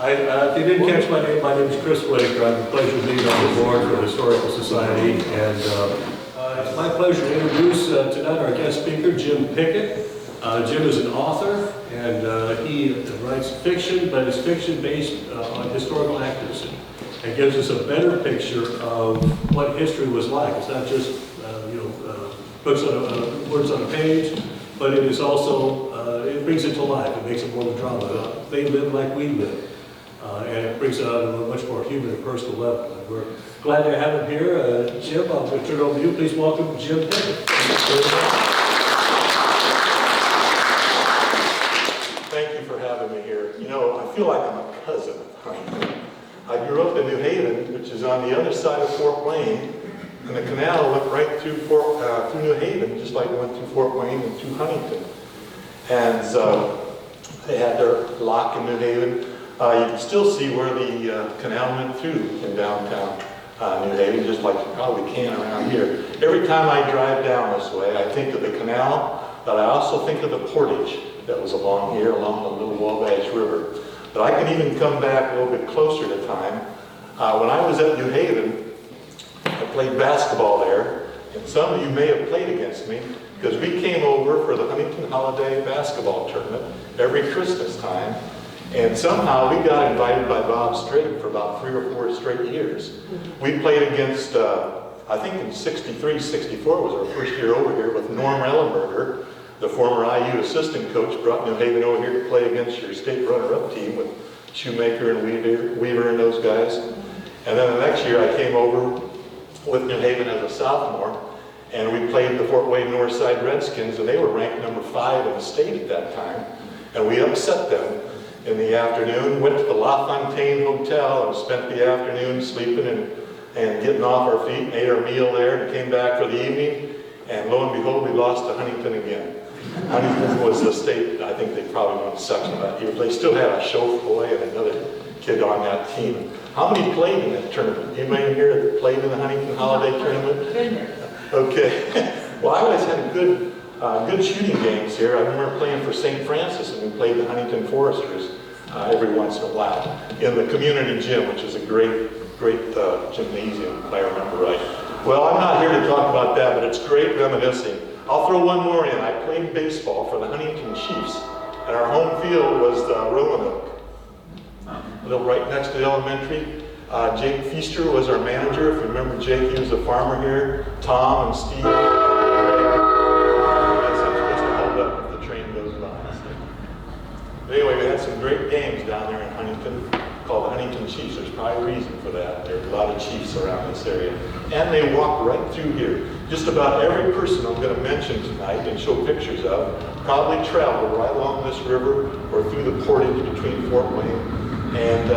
If you didn't catch my name is Chris Whitaker. I have the pleasure of being on the board for the Historical Society, and it's my pleasure to introduce tonight our guest speaker, Jim Pickett. Jim is an author, and he writes fiction, but it's fiction based on historical accuracy. It gives us a better picture of what history was like. It's not just words on a page, but it is also it brings it to life. It makes it more drama. They live like we live. And it brings it out on a much more human and personal level. And we're glad to have him here. Jim, I'll turn it over to you. Please welcome Jim Pickett. Thank you for having me here. You know, I feel like I'm a cousin. I grew up in New Haven, which is on the other side of Fort Wayne, and the canal went right through New Haven, just like it went through Fort Wayne and through Huntington. And so they had their lock in New Haven. You can still see where the canal went through in downtown New Haven, just like you probably can around here. Every time I drive down this way, I think of the canal, but I also think of the portage that was along here, along the Little Wabash River. But I can even come back a little bit closer to time. When I was at New Haven, I played basketball there, and some of you may have played against me, because we came over for the Huntington Holiday basketball tournament every Christmas time. And somehow we got invited by Bob Straight for about 3 or 4 straight years. We played against, I think in 63, 64 was our first year over here with Norm Ellenberger, the former IU assistant coach, brought New Haven over here to play against your state runner-up team with Shoemaker and Weaver and those guys. And then the next year I came over with New Haven as a sophomore, and we played the Fort Wayne Northside Redskins, and they were ranked number 5 in the state at that time. And we upset them in the afternoon, went to the La Fontaine Hotel and spent the afternoon sleeping and getting off our feet, and ate our meal there, and came back for the evening, and lo and behold, we lost to Huntington again. Huntington was the state, I think they probably won section that year. They still had a chauffeur boy and another kid on that team. How many played in that tournament? Anybody here that played in the Huntington Holiday Tournament? Okay. Well, I always had good shooting games here. I remember playing for St. Francis, and we played the Huntington Foresters every once in a while in the community gym, which is a great gymnasium, if I remember right. Well, I'm not here to talk about that, but it's great reminiscing. I'll throw one more in. I played baseball for the Huntington Chiefs, and our home field was the Roanoke, a little right next to the elementary. Jake Feaster was our manager. If you remember Jake, he was a farmer here. Tom and Steve. But anyway, we had some great games down there in Huntington called the Huntington Chiefs. There's probably a reason for that. There are a lot of Chiefs around this area. And they walk right through here. Just about every person I'm going to mention tonight and show pictures of probably traveled right along this river or through the portage between Fort Wayne and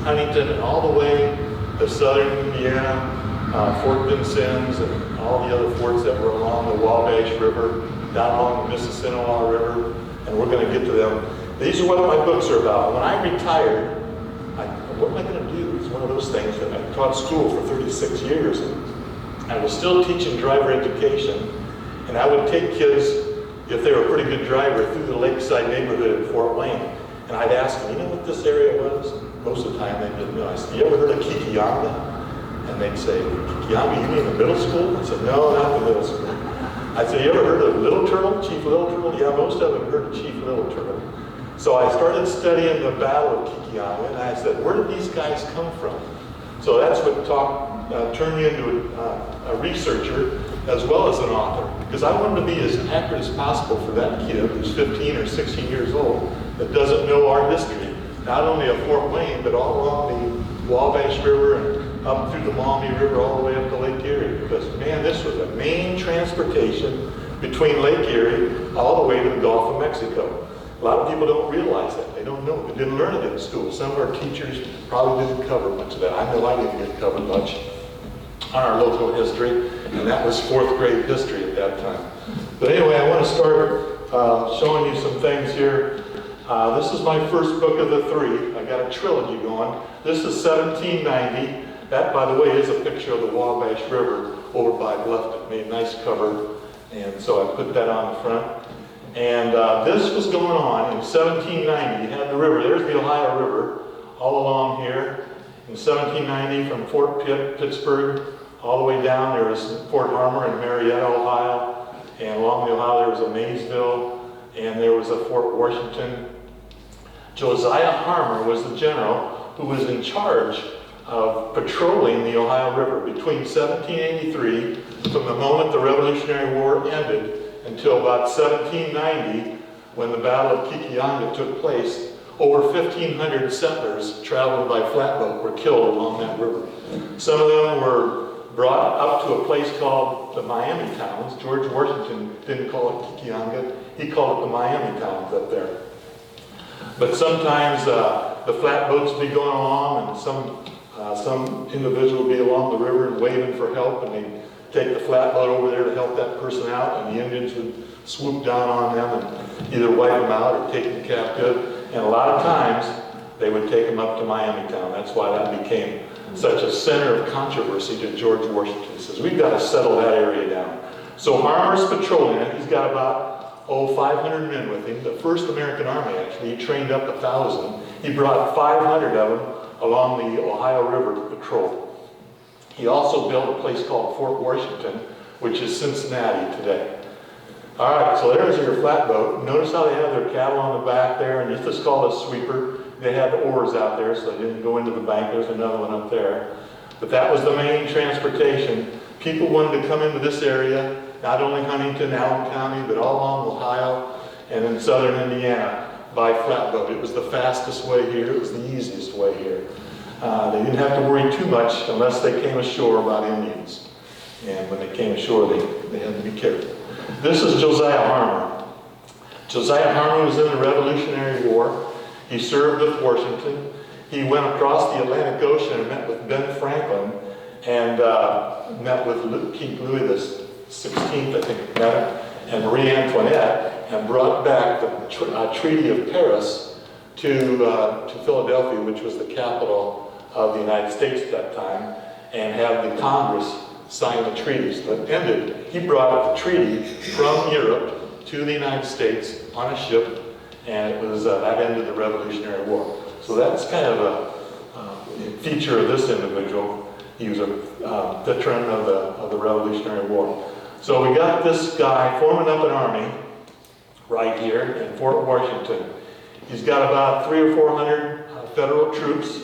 Huntington, and all the way to southern Indiana, Fort Vincennes, and all the other forts that were along the Wabash River, down along the Mississinawa River. And we're going to get to them. These are what my books are about. When I retired, what am I going to do? It's one of those things that I taught school for 36 years. And I was still teaching driver education. And I would take kids, if they were a pretty good driver, through the lakeside neighborhood in Fort Wayne. And I'd ask them, you know what this area was? Most of the time they didn't know. I said, you ever heard of Kekionga? And they'd say, Kekionga, you mean the middle school? I said, no, not the middle school. I said, you ever heard of Little Turtle, Chief Little Turtle? Yeah, most of them heard of Chief Little Turtle. So I started studying the Battle of Kekionga, and I said, where did these guys come from? So that's what turned me into a researcher as well as an author, because I wanted to be as accurate as possible for that kid who's 15 or 16 years old that doesn't know our history, not only of Fort Wayne, but all along the Wabash River and up through the Maumee River all the way up to Lake Erie, because man, this was a main transportation between Lake Erie all the way to the Gulf of Mexico. A lot of people don't realize that. They don't know. They didn't learn it in school. Some of our teachers probably didn't cover much of that. I know I didn't get covered much on our local history, and that was 4th grade history at that time. But anyway, I want to start showing you some things here. This is my first book of the 3. I got a trilogy going. This is 1790. That, by the way, is a picture of the Wabash River over by Bluffton. Made a nice cover, and so I put that on the front. And this was going on in 1790. You had the river. There's the Ohio River. all along here. In 1790, from Fort Pittsburgh all the way down, there was Fort Harmar in Marietta, Ohio. And along the Ohio, there was a Maysville, and there was a Fort Washington. Josiah Harmar was the general who was in charge of patrolling the Ohio River between 1783, from the moment the Revolutionary War ended, until about 1790, when the Battle of Kekionga took place. Over 1,500 settlers traveling by flatboat were killed along that river. Some of them were brought up to a place called the Miami Towns. George Washington didn't call it Kekionga, he called it the Miami Towns up there. But sometimes the flatboats would be going along, and some individual would be along the river and waving for help, and they'd take the flatboat over there to help that person out, and the Indians would swoop down on them and either wipe them out or take them captive. And a lot of times, they would take them up to Miami Town. That's why that became such a center of controversy to George Washington. He says, we've got to settle that area down. So Harmar's patrolling it. He's got about 500 men with him. The first American Army, actually, he trained up 1,000. He brought 500 of them along the Ohio River to patrol. He also built a place called Fort Washington, which is Cincinnati today. All right, so there's your flatboat. Notice how they have their cattle on the back there, and this is called a sweeper. They had oars out there, so they didn't go into the bank. There's another one up there. But that was the main transportation. People wanted to come into this area, not only Huntington, Allen County, but all along Ohio and in southern Indiana by flatboat. It was the fastest way here. It was the easiest way here. They didn't have to worry too much unless they came ashore about Indians. And when they came ashore, they had to be careful. This is Josiah Harmar. Josiah Harmar was in the Revolutionary War. He served with Washington. He went across the Atlantic Ocean and met with Ben Franklin and met with King Louis XVI, I think, and Marie Antoinette, and brought back the Treaty of Paris to Philadelphia, which was the capital of the United States at that time, and had the Congress sign the treaties that ended. He brought the treaty from Europe to the United States on a ship, and it was that ended the Revolutionary War. So that's kind of a feature of this individual. He was a veteran of the Revolutionary War. So we got this guy forming up an army right here in Fort Washington. He's got about 300 or 400 federal troops.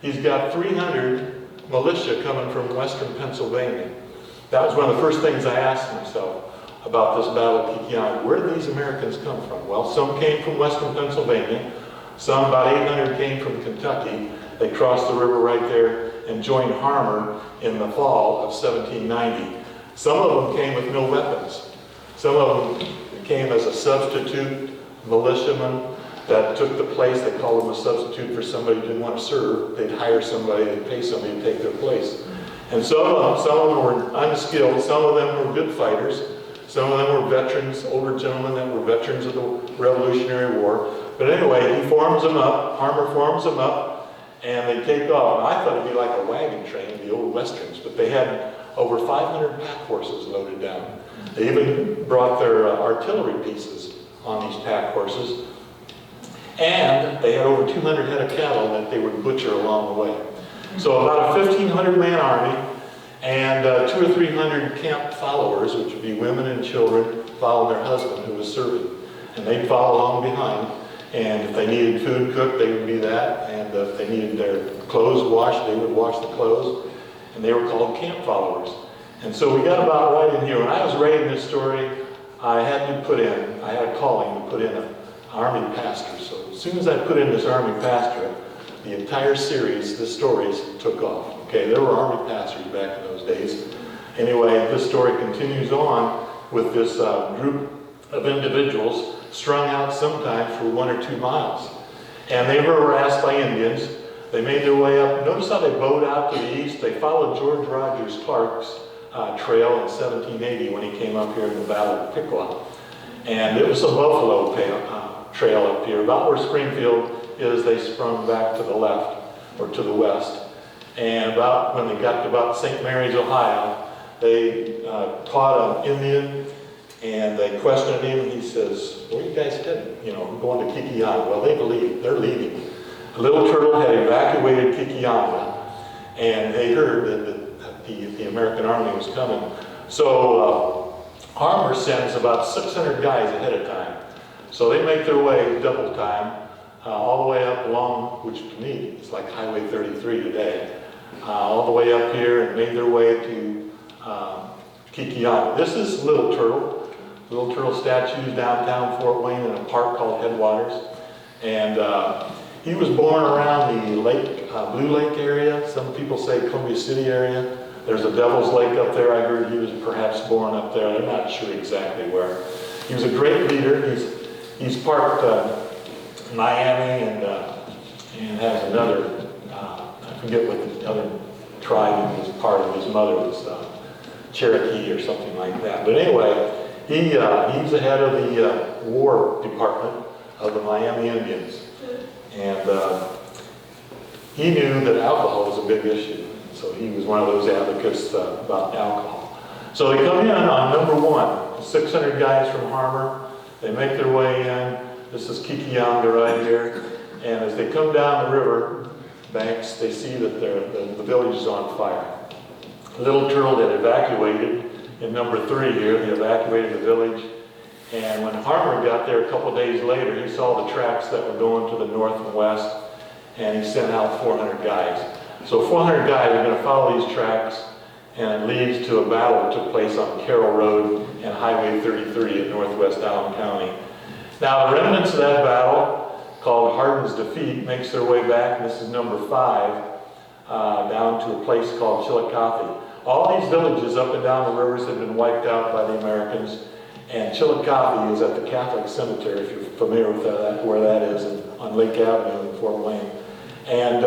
He's got 300 militia coming from western Pennsylvania. That was one of the first things I asked myself about this Battle of Kekionga. Where did these Americans come from? Well, some came from western Pennsylvania. Some, about 800, came from Kentucky. They crossed the river right there and joined Harmar in the fall of 1790. Some of them came with no weapons. Some of them came as a substitute militiaman that took the place. They called them a substitute for somebody who didn't want to serve. They'd hire somebody, they'd pay somebody to take their place. And some of them were unskilled, some of them were good fighters, some of them were veterans, older gentlemen that were veterans of the Revolutionary War. But anyway, he forms them up, Harmar forms them up, and they take off. And I thought it'd be like a wagon train, the old westerns, but they had over 500 pack horses loaded down. They even brought their artillery pieces on these pack horses. And they had over 200 head of cattle that they would butcher along the way. So about a 1,500-man army and 200 or 300 camp followers, which would be women and children, following their husband who was serving. And they'd follow along behind. And if they needed food cooked, they would be that. And if they needed their clothes washed, they would wash the clothes. And they were called camp followers. And so we got about right in here. When I was writing this story, I had a calling to put in an army pastor. So as soon as I put in this army pastor, the entire series, the stories took off. Okay, there were army pastors back in those days. Anyway, this story continues on with this group of individuals strung out sometimes for 1 or 2 miles. And they were harassed by Indians. They made their way up. Notice how they bowed out to the east. They followed George Rogers Clark's trail in 1780 when he came up here in the Battle of Pickett. And it was a buffalo trail up here. About where Springfield is, they sprung back to the left or to the west. And about when they got to about St. Mary's, Ohio, they caught an Indian and they questioned him, and he says, "Where are you guys headed? You know, going to Kekionga." Well, they're leaving. Little Turtle had evacuated Kekionga, and they heard that the American army was coming. So Harmer sends about 600 guys ahead of time. So they make their way double time, all the way up along, which to me is like Highway 33 today, all the way up here, and made their way to Kekionga. This is Little Turtle. Little Turtle statues downtown Fort Wayne in a park called Headwaters. And he was born around the lake, Blue Lake area. Some people say Columbia City area. There's a Devil's Lake up there. I heard he was perhaps born up there. They're not sure exactly where. He was a great leader. He's part Miami and has another, I forget what the other tribe was part of. His mother was Cherokee or something like that. But anyway, he's the head of the War Department of the Miami Indians. And he knew that alcohol was a big issue. So he was one of those advocates about alcohol. So they come in on number 1, 600 guys from Harmer. They make their way in. This is Kekionga right here. And as they come down the river banks, they see that the village is on fire. Little Turtle had evacuated in number 3 here. They evacuated the village. And when Harmer got there a couple days later, he saw the tracks that were going to the north and west, and he sent out 400 guys. So 400 guys are going to follow these tracks, and it leads to a battle that took place on Carroll Road and Highway 33 in northwest Allen County. Now, the remnants of that battle, called Hardin's Defeat, makes their way back, and this is number 5, down to a place called Chillicothe. All these villages up and down the rivers have been wiped out by the Americans, and Chillicothe is at the Catholic Cemetery, if you're familiar with where that is, on Lake Avenue in Fort Wayne. And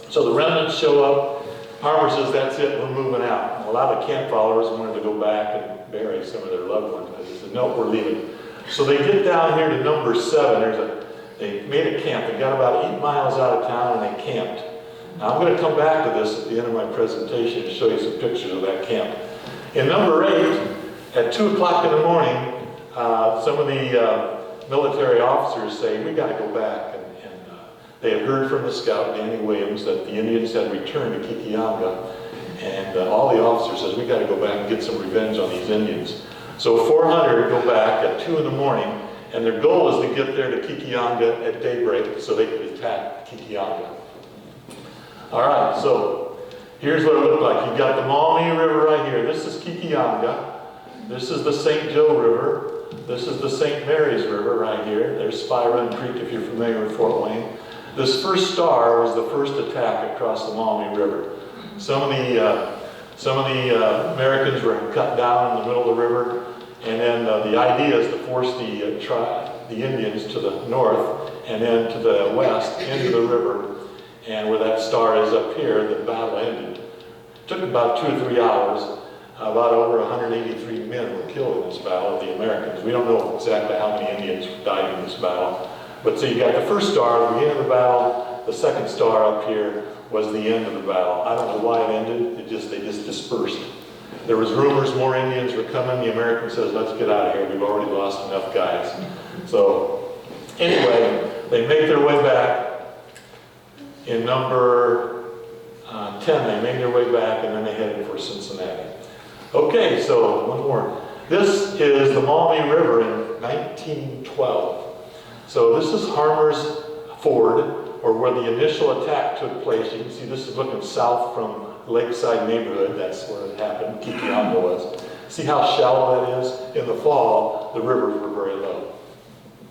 so the remnants show up. Harmer says, that's it, we're moving out. And a lot of camp followers wanted to go back and bury some of their loved ones, but he said, no, we're leaving. So they get down here to number 7. They made a camp. They got about 8 miles out of town, and they camped. Now I'm going to come back to this at the end of my presentation to show you some pictures of that camp. In number 8, at 2 o'clock in the morning, some of the military officers say, we got to go back. And they had heard from the scout, Danny Williams, that the Indians had returned to Kekionga. And all the officers says, we got to go back and get some revenge on these Indians. So 400 go back at 2 in the morning, and their goal is to get there to Kekionga at daybreak so they could attack Kekionga. All right, so here's what it looked like. You've got the Maumee River right here. This is Kekionga. This is the St. Joe River. This is the St. Mary's River right here. There's Spy Run Creek if you're familiar with Fort Wayne. This first star was the first attack across the Maumee River. Some of the Americans were cut down in the middle of the river, and then the idea is to force the Indians to the north and then to the west into the river. And where that star is up here, the battle ended. It took about 2 or 3 hours. About over 183 men were killed in this battle, the Americans. We don't know exactly how many Indians died in this battle. But so you got the first star, the beginning of the battle. The second star up here was the end of the battle. I don't know why it ended. They just dispersed. There was rumors more Indians were coming. The Americans says, let's get out of here. We've already lost enough guys. So anyway, they make their way back. In number 10, they made their way back, and then they headed for Cincinnati. Okay, so one more. This is the Maumee River in 1912. So this is Harmer's Ford, or where the initial attack took place. You can see this is looking south from Lakeside neighborhood. That's where it happened, Kekionga was. See how shallow that is? In the fall, the rivers were very low.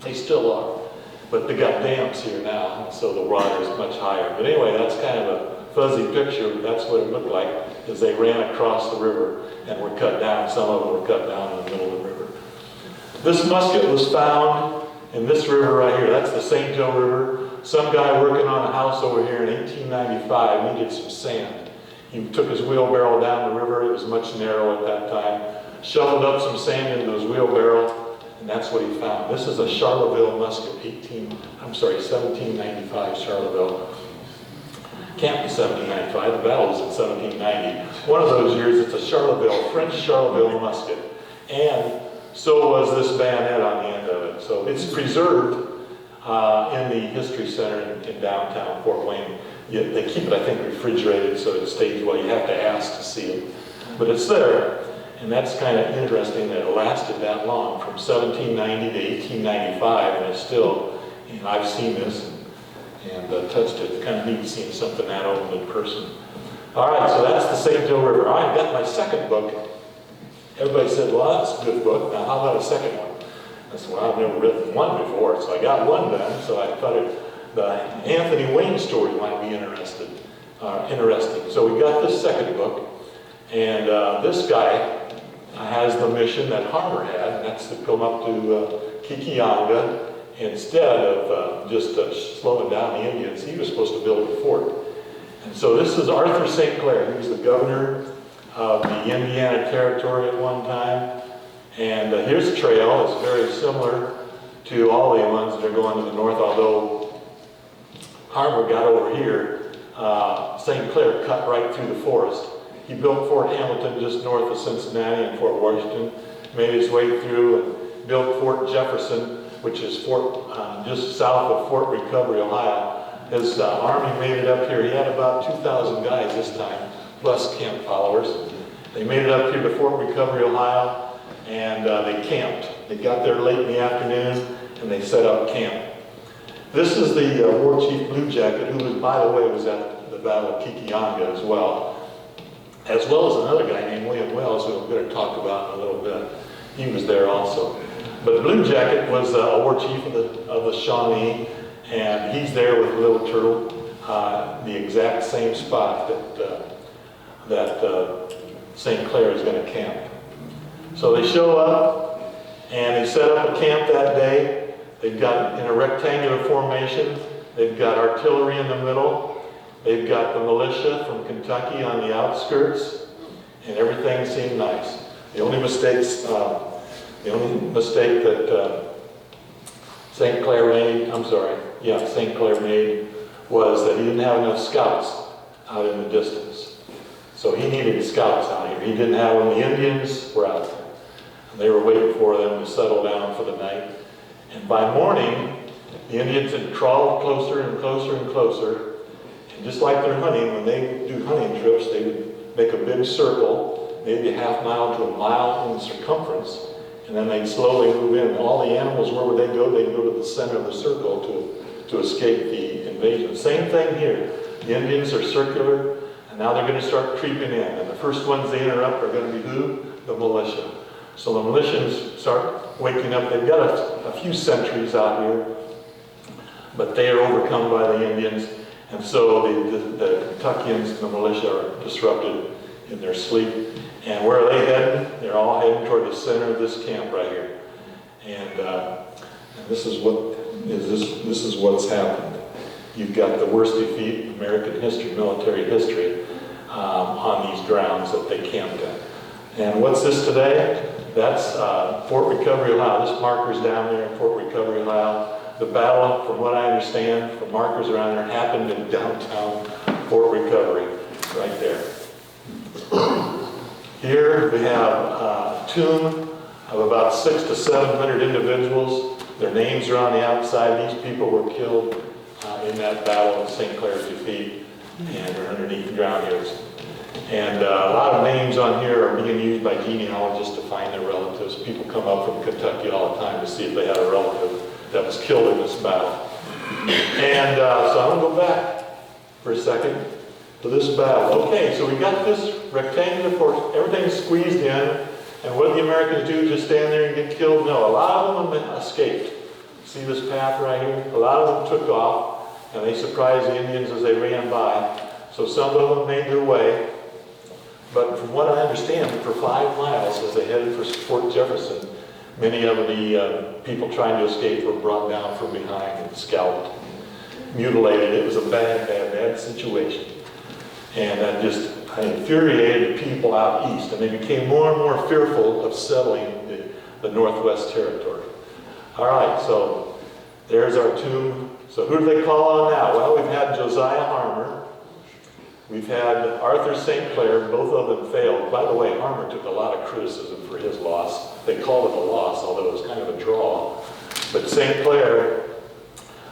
They still are. But they got dams here now, so the water is much higher. But anyway, that's kind of a fuzzy picture. That's what it looked like as they ran across the river and were cut down. Some of them were cut down in the middle of the river. This musket was found in this river right here. That's the St. Joe River. Some guy working on a house over here in 1895 needed some sand. He took his wheelbarrow down the river. It was much narrower at that time. Shoveled up some sand into his wheelbarrow. And that's what he found. This is a Charleville musket, 1795 Charleville. Can't be 1795, the battle was in 1790. One of those years, it's a Charleville, French Charleville musket. And so was this bayonet on the end of it. So it's preserved in the History Center in downtown Fort Wayne. They keep it, I think, refrigerated so it stays well. You have to ask to see it. But it's there, and that's kind of interesting that it lasted that long, from 1790 to 1895, and it's still, and I've seen this and touched it. It's kind of neat seeing something that old in person. All right, so that's the St. Joe River. All right, I got my second book. Everybody said, well, that's a good book. Now, how about a second one? I said, well, I've never written one before, so I got one done. So I thought the Anthony Wayne story might be interesting. So we got this second book, and this guy has the mission that Harmer had, and that's to come up to Kekionga. Instead of just slowing down the Indians, he was supposed to build a fort. And so this is Arthur St. Clair. He was the governor of the Indiana Territory at one time. And his trail is very similar to all the ones that are going to the north, although Harmer got over here. St. Clair cut right through the forest. He built Fort Hamilton just north of Cincinnati and Fort Washington, made his way through and built Fort Jefferson, which is just south of Fort Recovery, Ohio. His army made it up here. He had about 2,000 guys this time, plus camp followers. They made it up here to Fort Recovery, Ohio, and they camped. They got there late in the afternoon, and they set up camp. This is the war chief Blue Jacket, who, was, by the way, was at the Battle of Kekionga as well as another guy named William Wells, who I'm going to talk about in a little bit. He was there also. But Blue Jacket was a war chief of the Shawnee, and he's there with Little Turtle, the exact same spot that St. Clair is going to camp. So they show up, and they set up a camp that day. They've got, in a rectangular formation, they've got artillery in the middle. They've got the militia from Kentucky on the outskirts, and everything seemed nice. The only mistake that St. Clair made was that he didn't have enough scouts out in the distance. So he needed scouts out here. He didn't have them. The Indians were out there. And they were waiting for them to settle down for the night. And by morning, the Indians had crawled closer and closer and closer. And just like they're hunting, when they do hunting trips, they would make a big circle, maybe a half mile to a mile in circumference. And then they'd slowly move in. And all the animals, where would they go? They'd go to the center of the circle to escape the invasion. Same thing here. The Indians are circular, and now they're going to start creeping in. And the first ones they interrupt are going to be who? The militia. So the militians start waking up. They've got a few sentries out here, but they are overcome by the Indians. And so the Kentuckians and the militia are disrupted in their sleep. And where are they heading? They're all heading toward the center of this camp right here. And this is what's happened. You've got the worst defeat in American history, military history, on these grounds that they camped at. And what's this today? That's Fort Recovery, Ohio. This marker's down there in Fort Recovery, Ohio. The battle, from what I understand, from markers around there, happened in downtown Fort Recovery, right there. Here we have a tomb of about 600 to 700 individuals. Their names are on the outside. These people were killed in that battle of St. Clair's defeat, and are underneath the ground here. And a lot of names on here are being used by genealogists to find their relatives. People come up from Kentucky all the time to see if they had a relative that was killed in this battle. And so I'm going to go back for a second to this battle. Okay, so we got this rectangular force, everything's squeezed in, and what did the Americans do? Just stand there and get killed? No, a lot of them escaped. See this path right here? A lot of them took off, and they surprised the Indians as they ran by. So some of them made their way. But from what I understand, for 5 miles as they headed for Fort Jefferson, many of the people trying to escape were brought down from behind and scalped, mutilated. It was a bad, bad, bad situation. And that just infuriated the people out east, and they became more and more fearful of settling the Northwest Territory. All right, so there's our tomb. So who do they call on now? Well, we've had Josiah Harmer. We've had Arthur St. Clair. Both of them failed. By the way, Harmer took a lot of criticism for his loss. They called it a loss, although it was kind of a draw. But St. Clair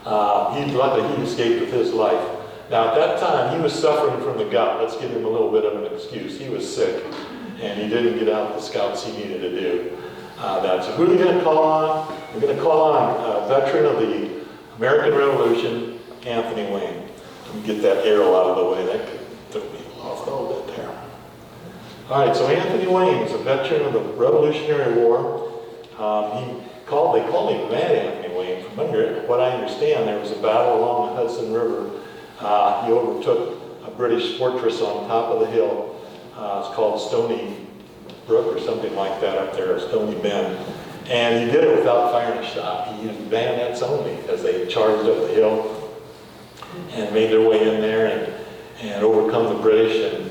Luckily he escaped with his life. Now at that time he was suffering from the gout. Let's give him a little bit of an excuse. He was sick and he didn't get out the scouts he needed to do. So who are we going to call on? We're going to call on a veteran of the American Revolution, Anthony Wayne. Let me get that arrow out of the way. That took me off a little bit there. All right, so Anthony Wayne is a veteran of the Revolutionary War. They called him Mad Anthony Wayne. From what I understand, there was a battle along the Hudson River. He overtook a British fortress on top of the hill. It's called Stony Brook or something like that up there, Stony Bend. And he did it without firing a shot. He used bayonets only as they charged up the hill and made their way in there and overcome the British. And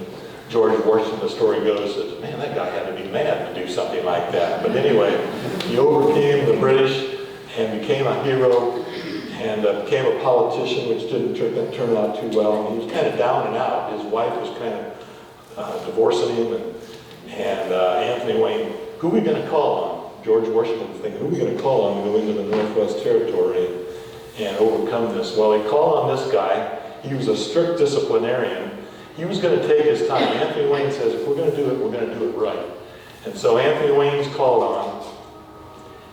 George Washington, the story goes, says, man, that guy had to be mad to do something like that. But anyway, he overcame the British and became a hero and became a politician, which didn't turn out too well. And he was kind of down and out. His wife was kind of divorcing him. And Anthony Wayne, who are we going to call on? George Washington was thinking, who are we going to call on to go into the Northwest Territory and overcome this? Well, he called on this guy. He was a strict disciplinarian. He was going to take his time. Anthony Wayne says, if we're going to do it, we're going to do it right. And so Anthony Wayne's called on.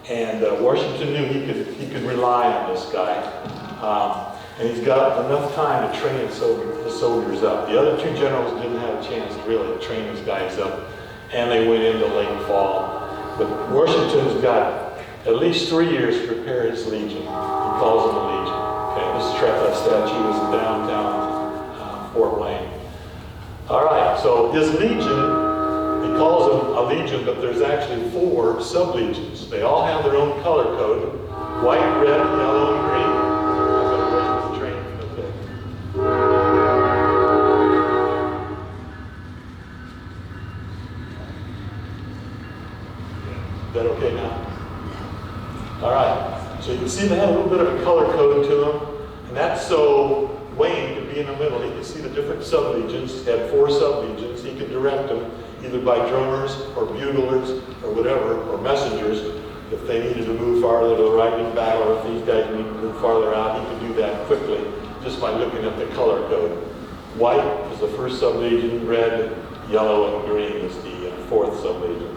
And Washington knew he could rely on this guy. And he's got enough time to train his soldiers up. The other two generals didn't have a chance to really train these guys up. And they went into late fall. But Washington's got at least 3 years to prepare his legion. He calls them a legion. Okay, this statue is in downtown Fort Wayne. All right, so his legion, he calls them a legion, but there's actually 4 sub-legions. They all have their own color code: white, red, yellow, and green. I've got to wait for the train. Okay. Is that okay now? All right, so you can see they have a little bit of a color code to them, and that's so Wayne could be in the middle. He could see the different sub-legions. He had 4 sub-legions. He could direct them either by drummers or buglers or whatever, or messengers. If they needed to move farther to the right in battle, or if these guys needed to move farther out, he could do that quickly just by looking at the color code. White is the first sub-legion, red, yellow, and green is the 4th sub-legion.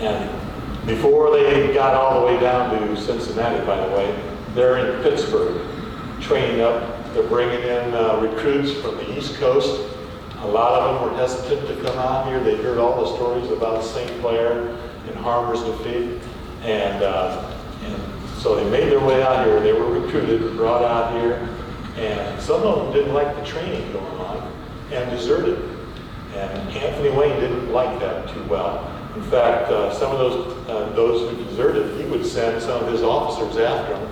And before they got all the way down to Cincinnati, by the way, they're in Pittsburgh training up. They're bringing in recruits from the East Coast. A lot of them were hesitant to come out here. They heard all the stories about St. Clair and Harmer's defeat. And so they made their way out here. They were recruited and brought out here. And some of them didn't like the training going on and deserted. And Anthony Wayne didn't like that too well. In fact, some of those who deserted, he would send some of his officers after him,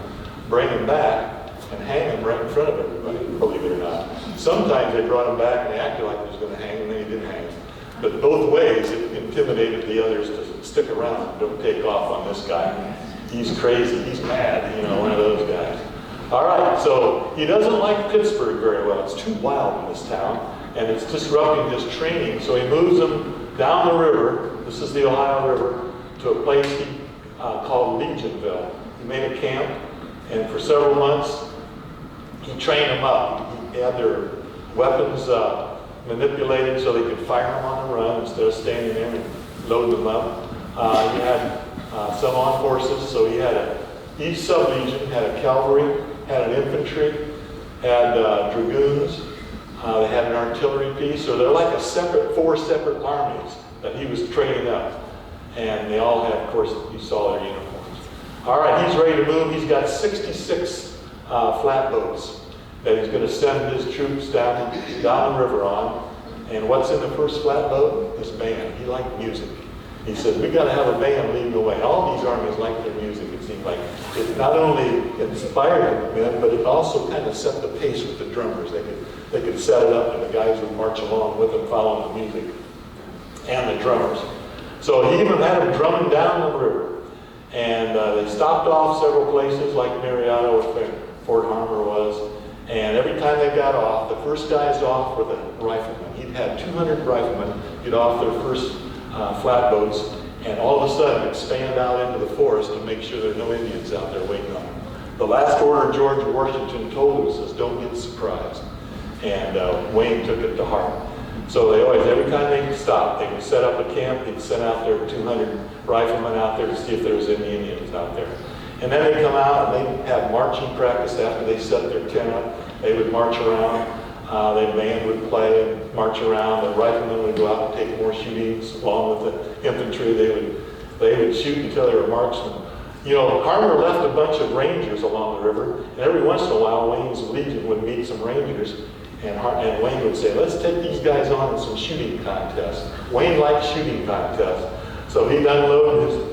bring him back, and hang him right in front of everybody, believe it or not. Sometimes they brought him back and they acted like he was going to hang him, and then he didn't hang him. But both ways, it intimidated the others to stick around and don't take off on this guy. He's crazy, he's mad, one of those guys. All right, so he doesn't like Pittsburgh very well. It's too wild in this town, and it's disrupting his training. So he moves them down the river, this is the Ohio River, to a place he called Legionville. He made a camp, and for several months, he trained them up. He had their weapons manipulated so they could fire them on the run instead of standing there and load them up. He had some on horses, so he had each sub-legion had a cavalry, had an infantry, had dragoons, they had an artillery piece, so they're like 4 separate armies that he was training up. And they all had, of course, you saw their uniforms. All right, he's ready to move. He's got 66 flatboats that he's going to send his troops down the river on. And what's in the first flatboat? His band. He liked music. He said, we got to have a band leading the way. All these armies like their music, it seemed like. It not only inspired them, but it also kind of set the pace with the drummers. They could set it up, and the guys would march along with them, following the music, and the drummers. So he even had them drumming down the river. And they stopped off several places, like Marietta, where Fort Harmer was. And every time they got off, the first guys off were the riflemen. He'd had 200 riflemen get off their first flatboats, and all of a sudden expand out into the forest to make sure there are no Indians out there waiting on them. The last order George Washington told us is don't get surprised. And Wayne took it to heart. So they always, every time they stopped, they would set up a camp, they'd send out their 200 riflemen out there to see if there was any Indians out there. And then they'd come out and they'd have marching practice after they set their tent up. They would march around, the band would play and march around, the riflemen would go out and take more shootings along with the infantry. They would shoot until they were marksmen. You know, Harmer left a bunch of rangers along the river, and every once in a while Wayne's Legion would meet some rangers, and Wayne would say, let's take these guys on in some shooting contests. Wayne liked shooting contests. So he'd unload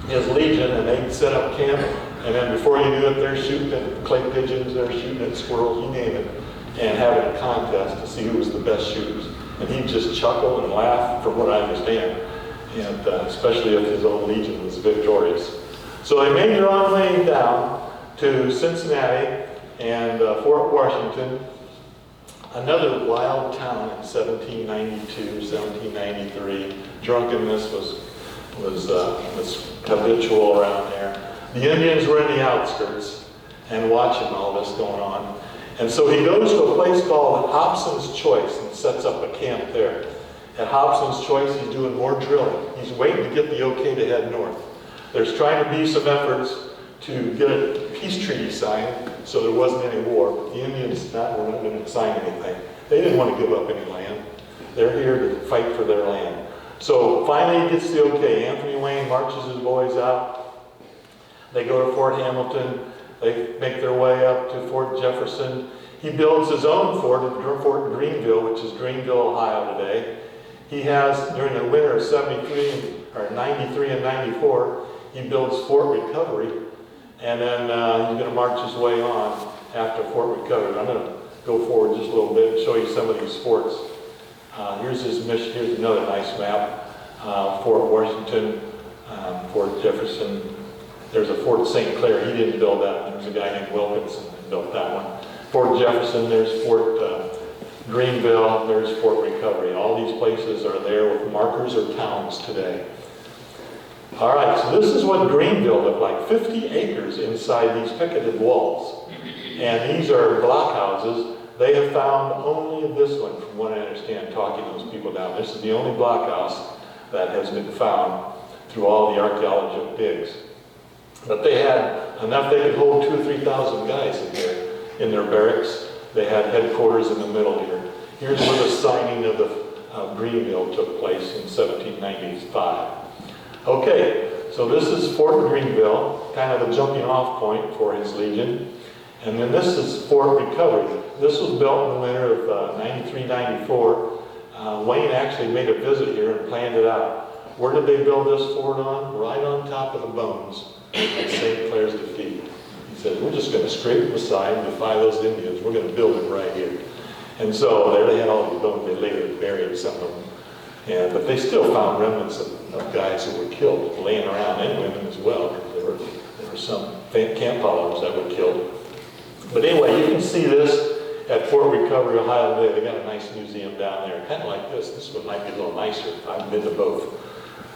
his Legion, and they'd set up camp, and then before you knew it, they're shooting at clay pigeons, they're shooting at squirrels, you name it, and having a contest to see who was the best shooters. And he'd just chuckle and laugh, from what I understand, and especially if his own Legion was victorious. So they made their own way down to Cincinnati and Fort Washington, another wild town in 1792, 1793. Drunkenness was habitual around there. The Indians were in the outskirts and watching all this going on. And so he goes to a place called Hobson's Choice and sets up a camp there. At Hobson's Choice, he's doing more drilling. He's waiting to get the okay to head north. There's trying to be some efforts to get a peace treaty signed so there wasn't any war, but the Indians were not going to sign anything. They didn't want to give up any land. They're here to fight for their land. So finally he gets the okay. Anthony Wayne marches his boys out. They go to Fort Hamilton. They make their way up to Fort Jefferson. He builds his own fort at Fort Greenville, which is Greenville, Ohio today. He has, during the winter of 93 and 94, he builds Fort Recovery, and then he's going to march his way on after Fort Recovery. I'm going to go forward just a little bit and show you some of these forts. Here's his mission. Here's another nice map. Fort Washington, Fort Jefferson. There's a Fort St. Clair. He didn't build that. There's a guy named Wilkinson that built that one. Fort Jefferson, there's Fort Greenville, there's Fort Recovery. All these places are there with markers or towns today. All right, so this is what Greenville looked like. 50 acres inside these picketed walls. And these are blockhouses. They have found only this one, from what I understand, talking to those people down. This is the only blockhouse that has been found through all the archaeological digs. But they had enough, they could hold 2,000 or 3,000 guys in there, in their barracks. They had headquarters in the middle here. Here's where the signing of Greenville took place in 1795. Okay, so this is Fort Greenville, kind of a jumping off point for his Legion. And then this is Fort Recovery. This was built in the winter of 93, 94. Wayne actually made a visit here and planned it out. Where did they build this fort on? Right on top of the bones at St. Clair's defeat. He said, we're just going to scrape the side and defy those Indians. We're going to build it right here. And so there they had all these bones. They later buried some of them. But they still found remnants of guys who were killed laying around, and women as well. There were some camp followers that were killed. But anyway, you can see this at Fort Recovery, Ohio today. They got a nice museum down there, kind of like this. This one might be a little nicer. I've been to both,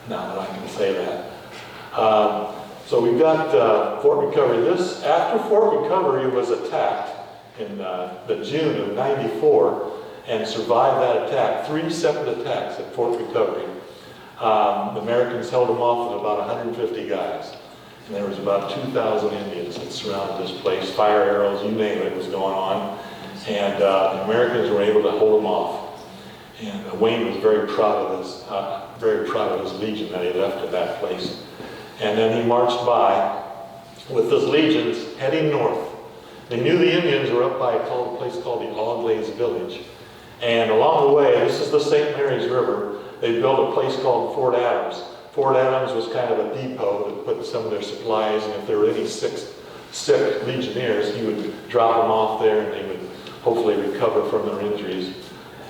now that I can say that. So we've got Fort Recovery. After Fort Recovery was attacked in the June of 94 and survived that attack, 3 separate attacks at Fort Recovery. The Americans held them off with about 150 guys. And there was about 2,000 Indians that surrounded this place. Fire arrows, you name it, was going on. And the Americans were able to hold them off. And Wayne was very proud of his Legion that he left at that place. And then he marched by with his legions heading north. They knew the Indians were up by a place called the Auglays Village. And along the way, this is the St. Mary's River, they built a place called Fort Adams. Fort Adams was kind of a depot that put some of their supplies, and if there were any sick legionnaires, he would drop them off there and they would hopefully recover from their injuries.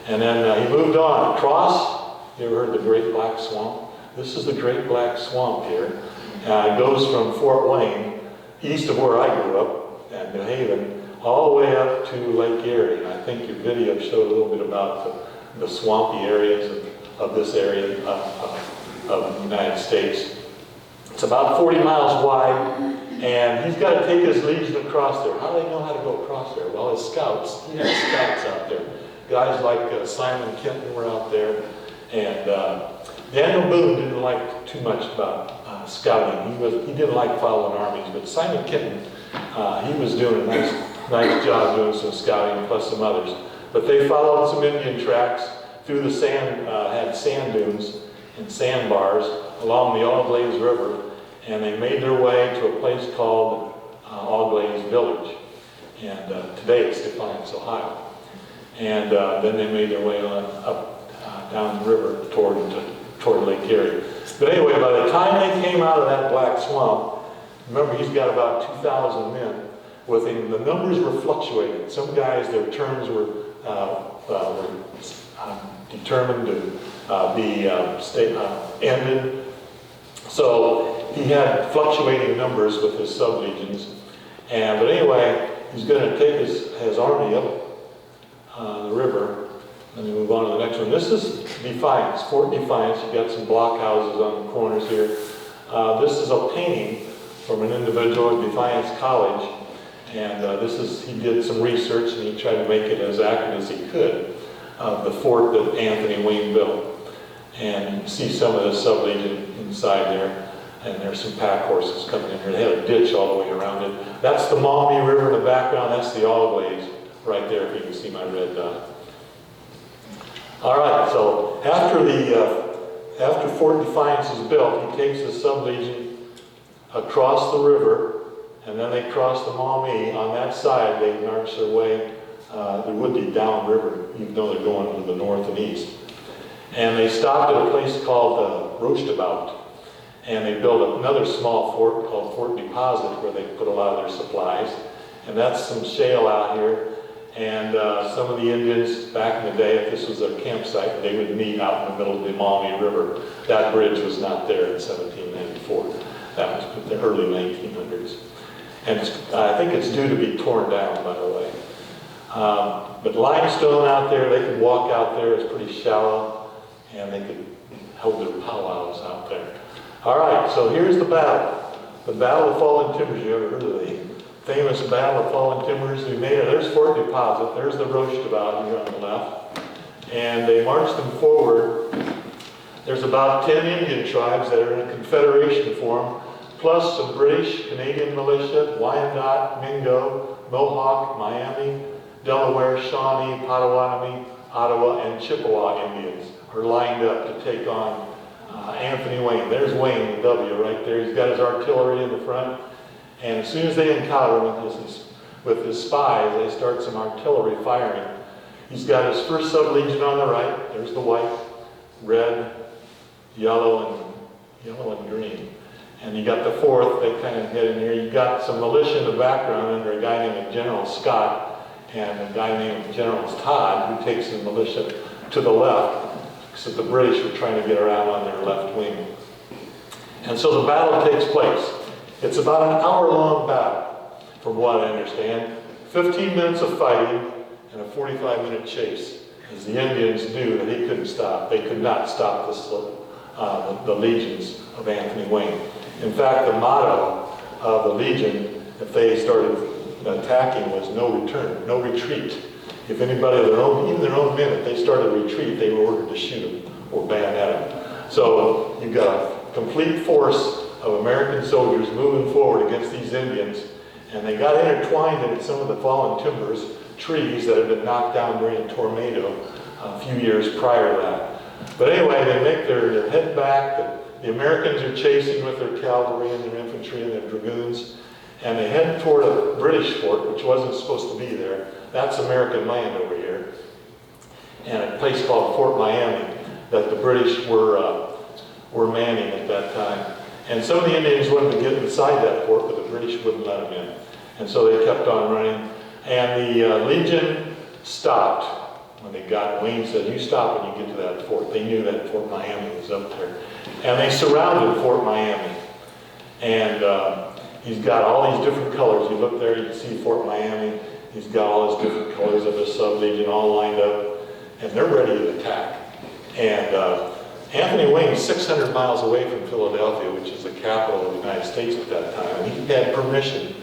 And then he moved on across. You ever heard of the Great Black Swamp? This is the Great Black Swamp here. It goes from Fort Wayne, east of where I grew up, at New Haven, all the way up to Lake Erie. And I think your video showed a little bit about the swampy areas of this area of the United States. It's about 40 miles wide, and he's got to take his legion across there. How do they know how to go across there? Well, his scouts. He had scouts out there. Guys like Simon Kenton were out there, and Daniel Boone didn't like too much about scouting. He didn't like following armies, but Simon Kenton, he was doing a nice job doing some scouting, plus some others. But they followed some Indian tracks through the sand, had sand dunes and sandbars along the Auglaize River, and they made their way to a place called Auglaize Village. And today it's Defiance, Ohio. And then they made their way on up down the river toward Lake Erie. But anyway, by the time they came out of that black swamp, remember he's got about 2,000 men with him. The numbers were fluctuating. Some guys, their terms were determined to be ended. So he had fluctuating numbers with his sub-legions. But anyway, he's going to take his army up the river. Let me move on to the next one. This is Defiance, Fort Defiance. You've got some blockhouses on the corners here. This is a painting from an individual at Defiance College. And he did some research and he tried to make it as accurate as he could of the fort that Anthony Wayne built. And you can see some of the sub-legion inside there. And there's some pack horses coming in here. They had a ditch all the way around it. That's the Maumee River in the background. That's the Auglaize right there, if you can see my red dot. All right, so after Fort Defiance is built, he takes his sub-legion across the river, and then they cross the Maumee. On that side, they march their way. They would be downriver, even though they're going to the north and east. And they stopped at a place called Rochestabout. And they built another small fort called Fort Deposit, where they put a lot of their supplies. And that's some shale out here. And some of the Indians back in the day, if this was their campsite, they would meet out in the middle of the Maumee River. That bridge was not there in 1794. That was in the early 1900s. And I think it's due to be torn down, by the way. But limestone out there, they could walk out there. It's pretty shallow, and they could hold their powwows out there. All right, so here's the battle. The Battle of Fallen Timbers. You ever heard of the famous Battle of Fallen Timbers? We made it. There's Fort Deposit. There's the Rochestabout here on the left. And they marched them forward. There's about 10 Indian tribes that are in a confederation form, plus some British, Canadian militia, Wyandot, Mingo, Mohawk, Miami, Delaware, Shawnee, Potawatomi, Ottawa, and Chippewa Indians are lined up to take on Anthony Wayne. There's Wayne, the W right there. He's got his artillery in the front. And as soon as they encounter him with his spies, they start some artillery firing. He's got his first sub-legion on the right. There's the white, red, yellow, and green. And you got the fourth, they kind of head in here. You got some militia in the background under a guy named General Scott and a guy named General Todd, who takes the militia to the left. So the British were trying to get around on their left wing. And so the battle takes place. It's about an hour-long battle, from what I understand. 15 minutes of fighting and a 45-minute chase, as the Indians knew that he couldn't stop. They could not stop the legions of Anthony Wayne. In fact, the motto of the legion, if they started attacking, was no return, no retreat. If anybody, even their own men, if they started a retreat, they were ordered to shoot them or bayonet them. So you've got a complete force of American soldiers moving forward against these Indians, and they got intertwined in some of the fallen timbers, trees that had been knocked down during a tornado a few years prior to that. But anyway, they make their head back. The Americans are chasing with their cavalry and their infantry and their dragoons, and they head toward a British fort, which wasn't supposed to be there. That's American land over here. And a place called Fort Miami that the British were manning at that time. And some of the Indians wanted to get inside that fort, but the British wouldn't let them in. And so they kept on running. And the Legion stopped when they got, Wayne said, you stop when you get to that fort. They knew that Fort Miami was up there. And they surrounded Fort Miami. And he's got all these different colors. You look there, you can see Fort Miami. He's got all his different colors of his sub-legion all lined up. And they're ready to attack. And Anthony Wayne is 600 miles away from Philadelphia, which is the capital of the United States at that time, and he had permission.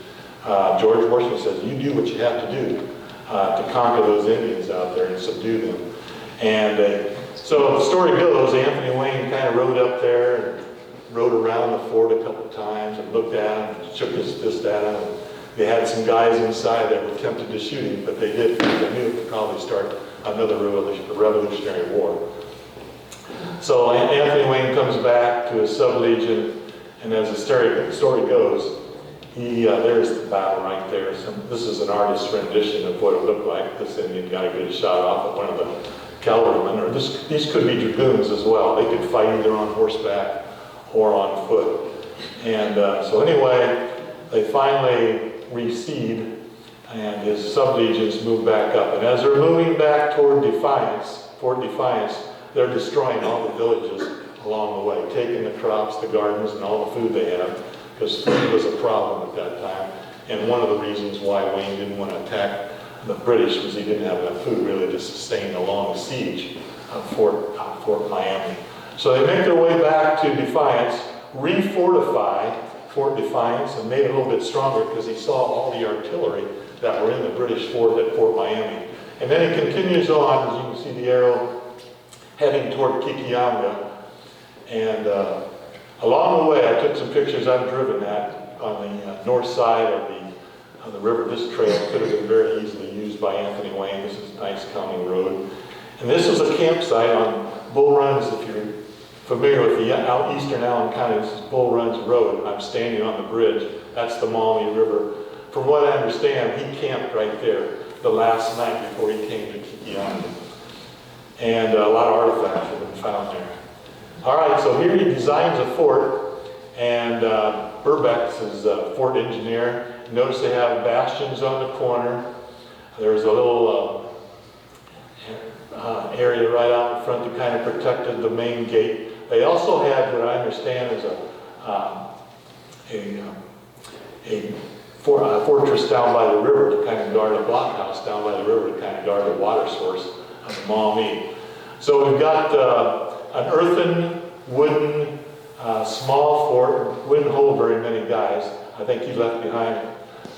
George Washington says, you do what you have to do to conquer those Indians out there and subdue them. And so the story goes, Anthony Wayne kind of rode up there and rode around the fort a couple times and looked at him and shook his fist at him. And they had some guys inside that were tempted to shoot him, but they did because they knew it would probably start another Revolutionary War. So Anthony Wayne comes back to his sub-legion, and as the story goes, there's the battle right there. This is an artist's rendition of what it looked like. This Indian got a good shot off at one of the cavalrymen, or these could be dragoons as well. They could fight either on horseback or on foot. And so anyway, they finally recede, and his sub-legions move back up. And as they're moving back toward Fort Defiance, they're destroying all the villages along the way, taking the crops, the gardens, and all the food they had, because food was a problem at that time. And one of the reasons why Wayne didn't want to attack the British was he didn't have enough food really to sustain the long siege of Fort Miami. So they make their way back to Defiance, refortify Fort Defiance, and made it a little bit stronger because he saw all the artillery that were in the British fort at Fort Miami. And then he continues on, as you can see the arrow, heading toward Kekionga. And along the way, I took some pictures. I've driven that on the north side of the river. This trail could have been very easily used by Anthony Wayne. This is a nice county road. And this is a campsite on Bull Runs. If you're familiar with the eastern Allen County, this is Bull Runs Road. I'm standing on the bridge. That's the Maumee River. From what I understand, he camped right there the last night before he came to Kekionga. And a lot of artifacts have been found there. All right, so here he designs a fort, and Burbeck's his fort engineer. Notice they have bastions on the corner. There's a little area right out in front that kind of protected the main gate. They also had what I understand is a fortress down by the river to kind of guard, a blockhouse down by the river to kind of guard the water source of the Maumee. So we've got an earthen, wooden, small fort. Wouldn't hold very many guys. I think he left behind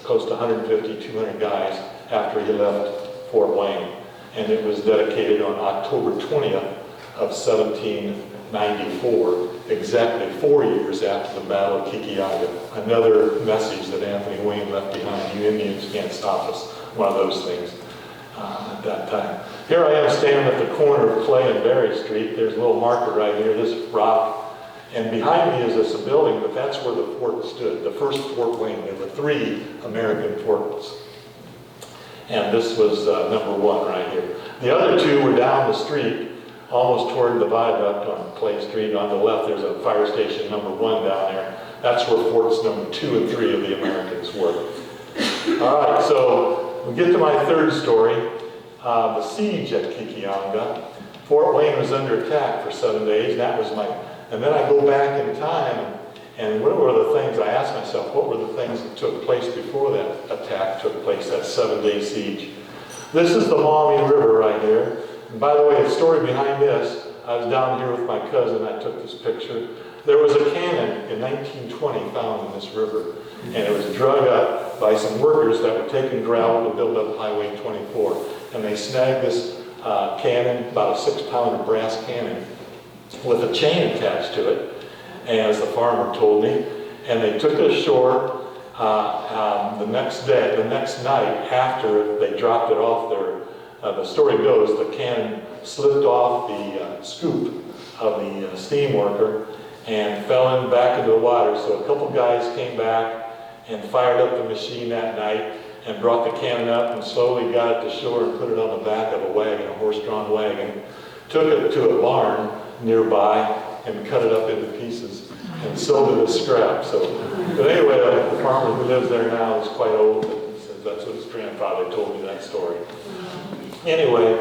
close to 150, 200 guys after he left Fort Wayne. And it was dedicated on October 20th of 1794, exactly 4 years after the Battle of Kekionga. Another message that Anthony Wayne left behind: you Indians can't stop us. One of those things at that time. Here I am standing at the corner of Clay and Berry Street. There's a little marker right here, this rock. And behind me is this building, but that's where the fort stood, the first Fort Wayne. There were 3 American forts. And this was number 1 right here. The other 2 were down the street, almost toward the viaduct on Clay Street. On the left, there's a fire station number 1 down there. That's where forts number 2 and 3 of the Americans were. All right, so we get to my third story, the siege at Kekionga. Fort Wayne was under attack for 7 days. That was and then I go back in time, and what were the things, I asked myself, what were the things that took place before that attack took place, that 7-day siege? This is the Maumee River right here. And by the way, the story behind this, I was down here with my cousin, I took this picture. There was a cannon in 1920 found in this river, and it was drug up by some workers that were taking gravel to build up Highway 24. And they snagged this cannon, about a 6-pounder brass cannon, with a chain attached to it, as the farmer told me. And they took it ashore the next night after they dropped it off there. The story goes the cannon slipped off the scoop of the steam worker and fell back into the water. So a couple guys came back and fired up the machine that night and brought the cannon up and slowly got it to shore and put it on the back of a wagon, a horse-drawn wagon, took it to a barn nearby and cut it up into pieces and sold it as scrap. But anyway, the farmer who lives there now is quite old, and he says that's what his grandfather told me that story. Anyway,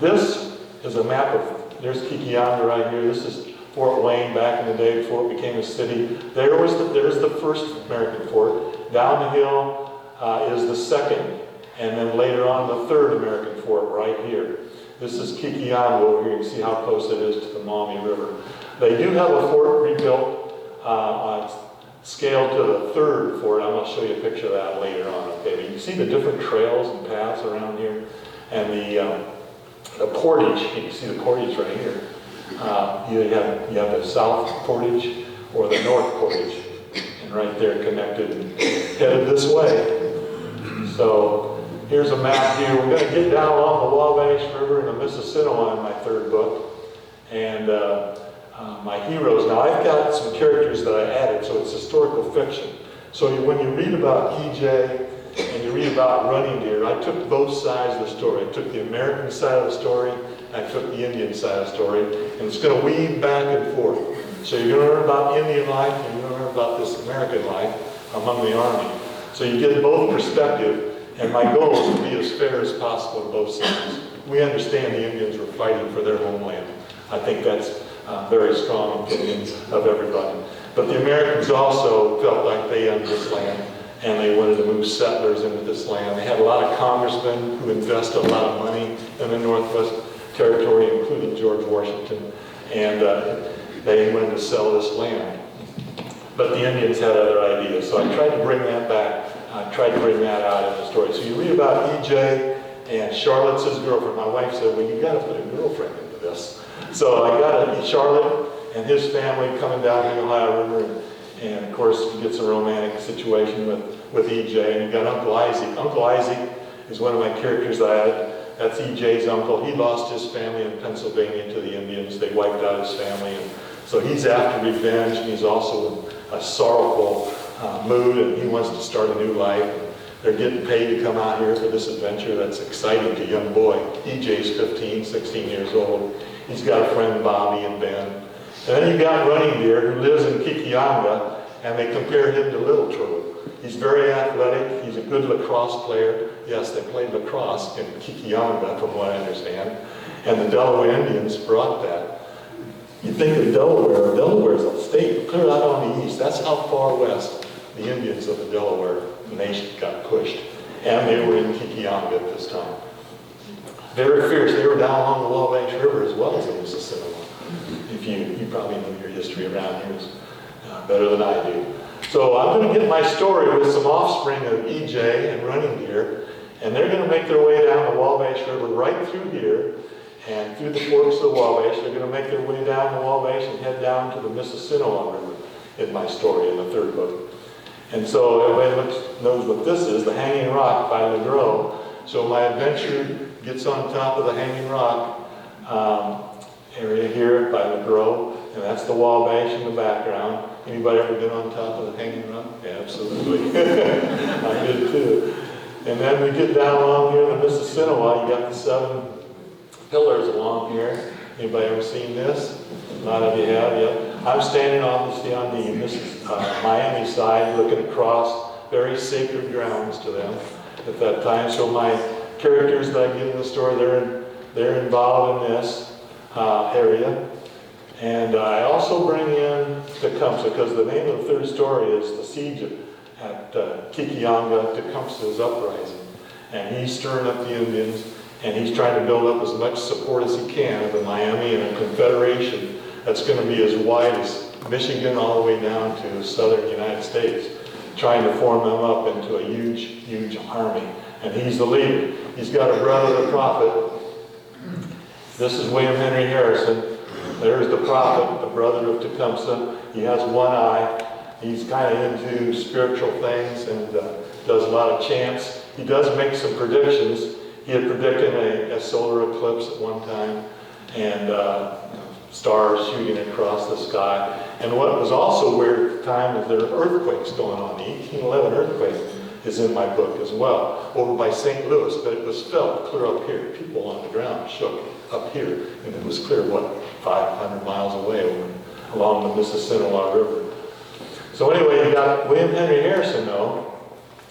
this is a map of, there's Kekionga right here. This is Fort Wayne back in the day before it became a city. There's the first American fort. Down the hill is the second, and then later on the third American fort right here. This is Kekionga over here. You can see how close it is to the Maumee River. They do have a fort rebuilt on scale to the third fort. I'm going to show you a picture of that later on. Okay, but you see the different trails and paths around here, and the portage. You can see the portage right here. You have the south portage or the north portage, and right there connected, headed this way. So here's a map here. We're going to get down along the Wabash River and the Mississinawa in my third book, and my heroes. Now I've got some characters that I added, so it's historical fiction. So when you read about EJ and you read about running deer, I took both sides of the story. I took the American side of the story, and I took the Indian side of the story, and it's going to weave back and forth. So you're going to learn about Indian life, and you're going to learn about this American life among the Army. So you get both perspective, and my goal is to be as fair as possible to both sides. We understand the Indians were fighting for their homeland. I think that's very strong opinion of everybody. But the Americans also felt like they owned this land, and they wanted to move settlers into this land. They had a lot of congressmen who invested a lot of money in the Northwest Territory, including George Washington, and they wanted to sell this land. But the Indians had other ideas, so I tried to bring that back. I tried to bring that out in the story. So you read about EJ, and Charlotte's his girlfriend. My wife said, well, you've got to put a girlfriend into this. So I got Charlotte and his family coming down the Ohio River, and of course he gets a romantic situation with EJ, and you got Uncle Isaac. Uncle Isaac is one of my characters that I added. That's EJ's uncle. He lost his family in Pennsylvania to the Indians. They wiped out his family, and so he's after revenge, and he's also in a sorrowful mood, and he wants to start a new life. They're getting paid to come out here for this adventure that's exciting to a young boy. EJ's 15, 16 years old. He's got a friend, Bobby and Ben. And then you got Running Deer, who lives in Kekionga, and they compare him to Little Turtle. He's very athletic. He's a good lacrosse player. Yes, they played lacrosse in Kekionga, from what I understand. And the Delaware Indians brought that. You think of Delaware. Delaware is a state clear out on the east. That's how far west the Indians of the Delaware nation got pushed. And they were in Kekionga at this time. Very fierce. They were down along the Wabash River as well as the Mississippi. If you probably know your history around here better than I do. So I'm going to get my story with some offspring of EJ and Running Deer, and they're going to make their way down the Wabash River right through here, and through the forks of the Wabash. They're going to make their way down the Wabash and head down to the Mississinawa River in my story in the third book. And so everybody knows what this is, the Hanging Rock by LeGros. So my adventure gets on top of the Hanging Rock area here by LeGros, and that's the Wabash in the background. Anybody ever been on top of the Hanging Rock? Yeah, absolutely. I did too. And then we get down along here in the Mississinawa. You got the 7 pillars along here. Anybody ever seen this? A lot of you have, yeah. I'm standing obviously on the Miami side, looking across, very sacred grounds to them at that time. So my characters that I get in the story, they're involved in this area. And I also bring in Tecumseh, because the name of the third story is the siege at Kekionga, Tecumseh's uprising. And he's stirring up the Indians, and he's trying to build up as much support as he can of the Miami and a confederation that's going to be as wide as Michigan all the way down to the southern United States, trying to form them up into a huge, huge army. And he's the leader. He's got a brother, the prophet. This is William Henry Harrison. There's the prophet, the brother of Tecumseh. He has one eye. He's kind of into spiritual things and does a lot of chants. He does make some predictions. He had predicted a solar eclipse at one time, and stars shooting across the sky. And what was also weird at the time is there were earthquakes going on. The 1811 earthquake is in my book as well, over by St. Louis, but it was felt clear up here. People on the ground shook up here, and it was clear, 500 miles away along the Mississippi River. So anyway, you got William Henry Harrison, though,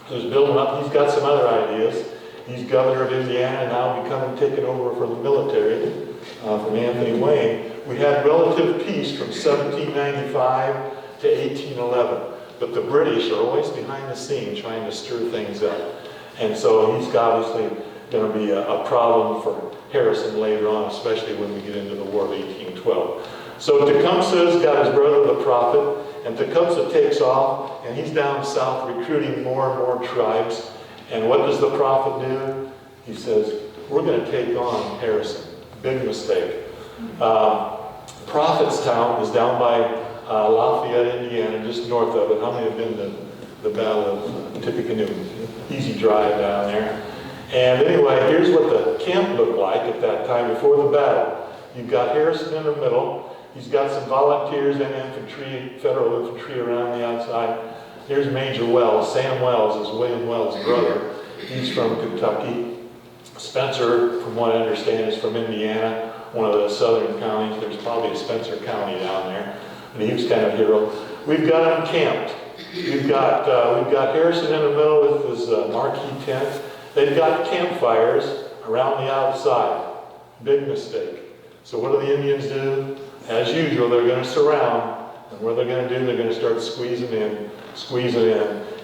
who's building up. He's got some other ideas. He's governor of Indiana, now taken over from the military from Anthony Wayne. We had relative peace from 1795 to 1811. But the British are always behind the scene trying to stir things up. And so he's obviously going to be a problem for Harrison later on, especially when we get into the War of 1812. So Tecumseh's got his brother the prophet, and Tecumseh takes off, and he's down south recruiting more and more tribes. And what does the prophet do? He says, we're going to take on Harrison. Big mistake. Prophetstown is down by Lafayette, Indiana, just north of it. How many have been to the Battle of Tippecanoe? Easy drive down there. And anyway, here's what the camp looked like at that time before the battle. You've got Harrison in the middle. He's got some volunteers and infantry, federal infantry around the outside. Here's Major Wells. Sam Wells is William Wells' brother. He's from Kentucky. Spencer, from what I understand, is from Indiana, one of the southern counties. There's probably a Spencer County down there. But he was kind of a hero. We've got him camped. We've got Harrison in the middle with his marquee tent. They've got campfires around the outside. Big mistake. So what do the Indians do? As usual, they're going to surround. And what they're going to do, they're going to start squeezing in.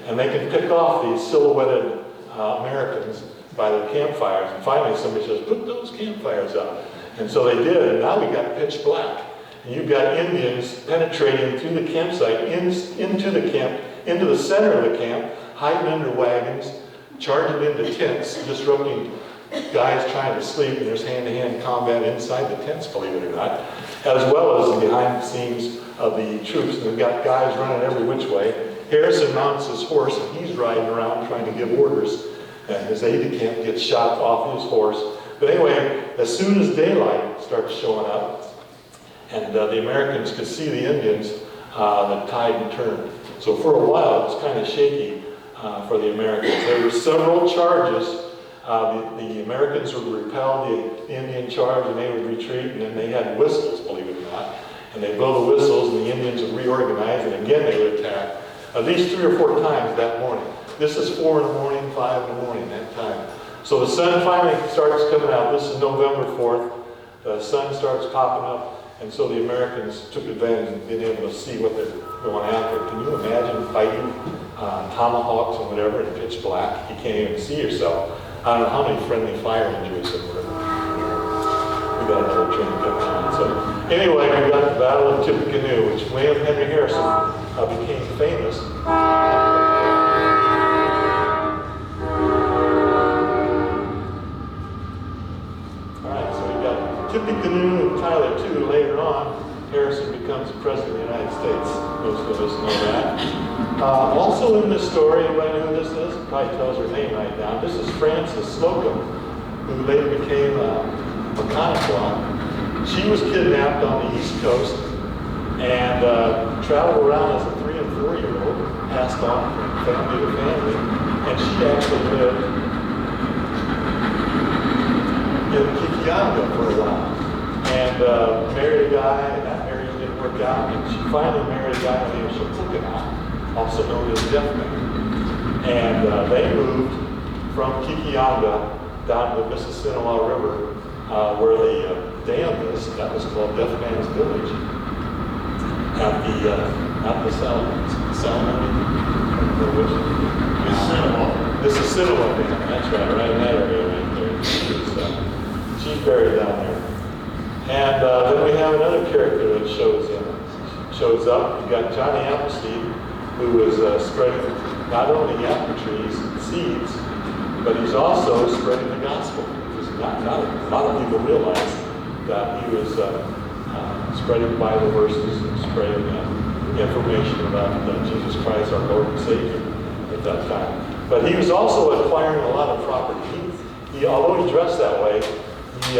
And they can pick off these silhouetted Americans by the campfires. And finally somebody says, put those campfires up. And so they did, and now we got pitch black. And you've got Indians penetrating through the campsite, into the camp, into the center of the camp, hiding under wagons, charging into tents, disrupting guys trying to sleep, and there's hand-to-hand combat inside the tents, believe it or not, as well as the behind the scenes of the troops. And they've got guys running every which way. Harrison mounts his horse, and he's riding around trying to give orders. And his aide-de-camp gets shot off his horse. But anyway, as soon as daylight starts showing up, and the Americans could see the Indians, the tide turned. So for a while, it was kind of shaky for the Americans. There were several charges. The Americans would repel the Indian charge, and they would retreat, and then they had whistles, believe it or not. And they'd blow the whistles, and the Indians would reorganize, and again they would attack. At least 3 or 4 times that morning. This is 4 in the morning, 5 in the morning, that time. So the sun finally starts coming out. This is November 4th. The sun starts popping up, and so the Americans took advantage of being able to see what they're going after. Can you imagine fighting tomahawks and whatever in pitch black? You can't even see yourself. I don't know how many friendly fire injuries there were. We got another train coming on. So anyway, we got the Battle of Tippecanoe, which William Henry Harrison became famous. Tippecanoe and Tyler, too, later on, Harrison becomes president of the United States. Most of us know that. Also in this story, anybody know who this is? Probably tells her name right now. This is Frances Slocum, who later became a Mechanic. She was kidnapped on the East Coast and traveled around as a 3- and 4-year-old, passed on from family to family, and she actually lived in Kekionga for a while, and married a guy, and that marriage didn't work out, and she finally married a guy named Pickett, also known as Deaf Man. And they moved from Kekionga down to the Mississippi River, where the dam is. That was called Deaf Man's Village. At the Salmon, Mississippi Dam, that's right in that area right there. She's buried down there. And then we have another character that shows up. You've got Johnny Appleseed, who is spreading not only apple trees and seeds, but he's also spreading the gospel. Because not a lot of people realize that he was spreading Bible verses and spreading information about Jesus Christ, our Lord and Savior, at that time. But he was also acquiring a lot of property. Although he dressed that way, he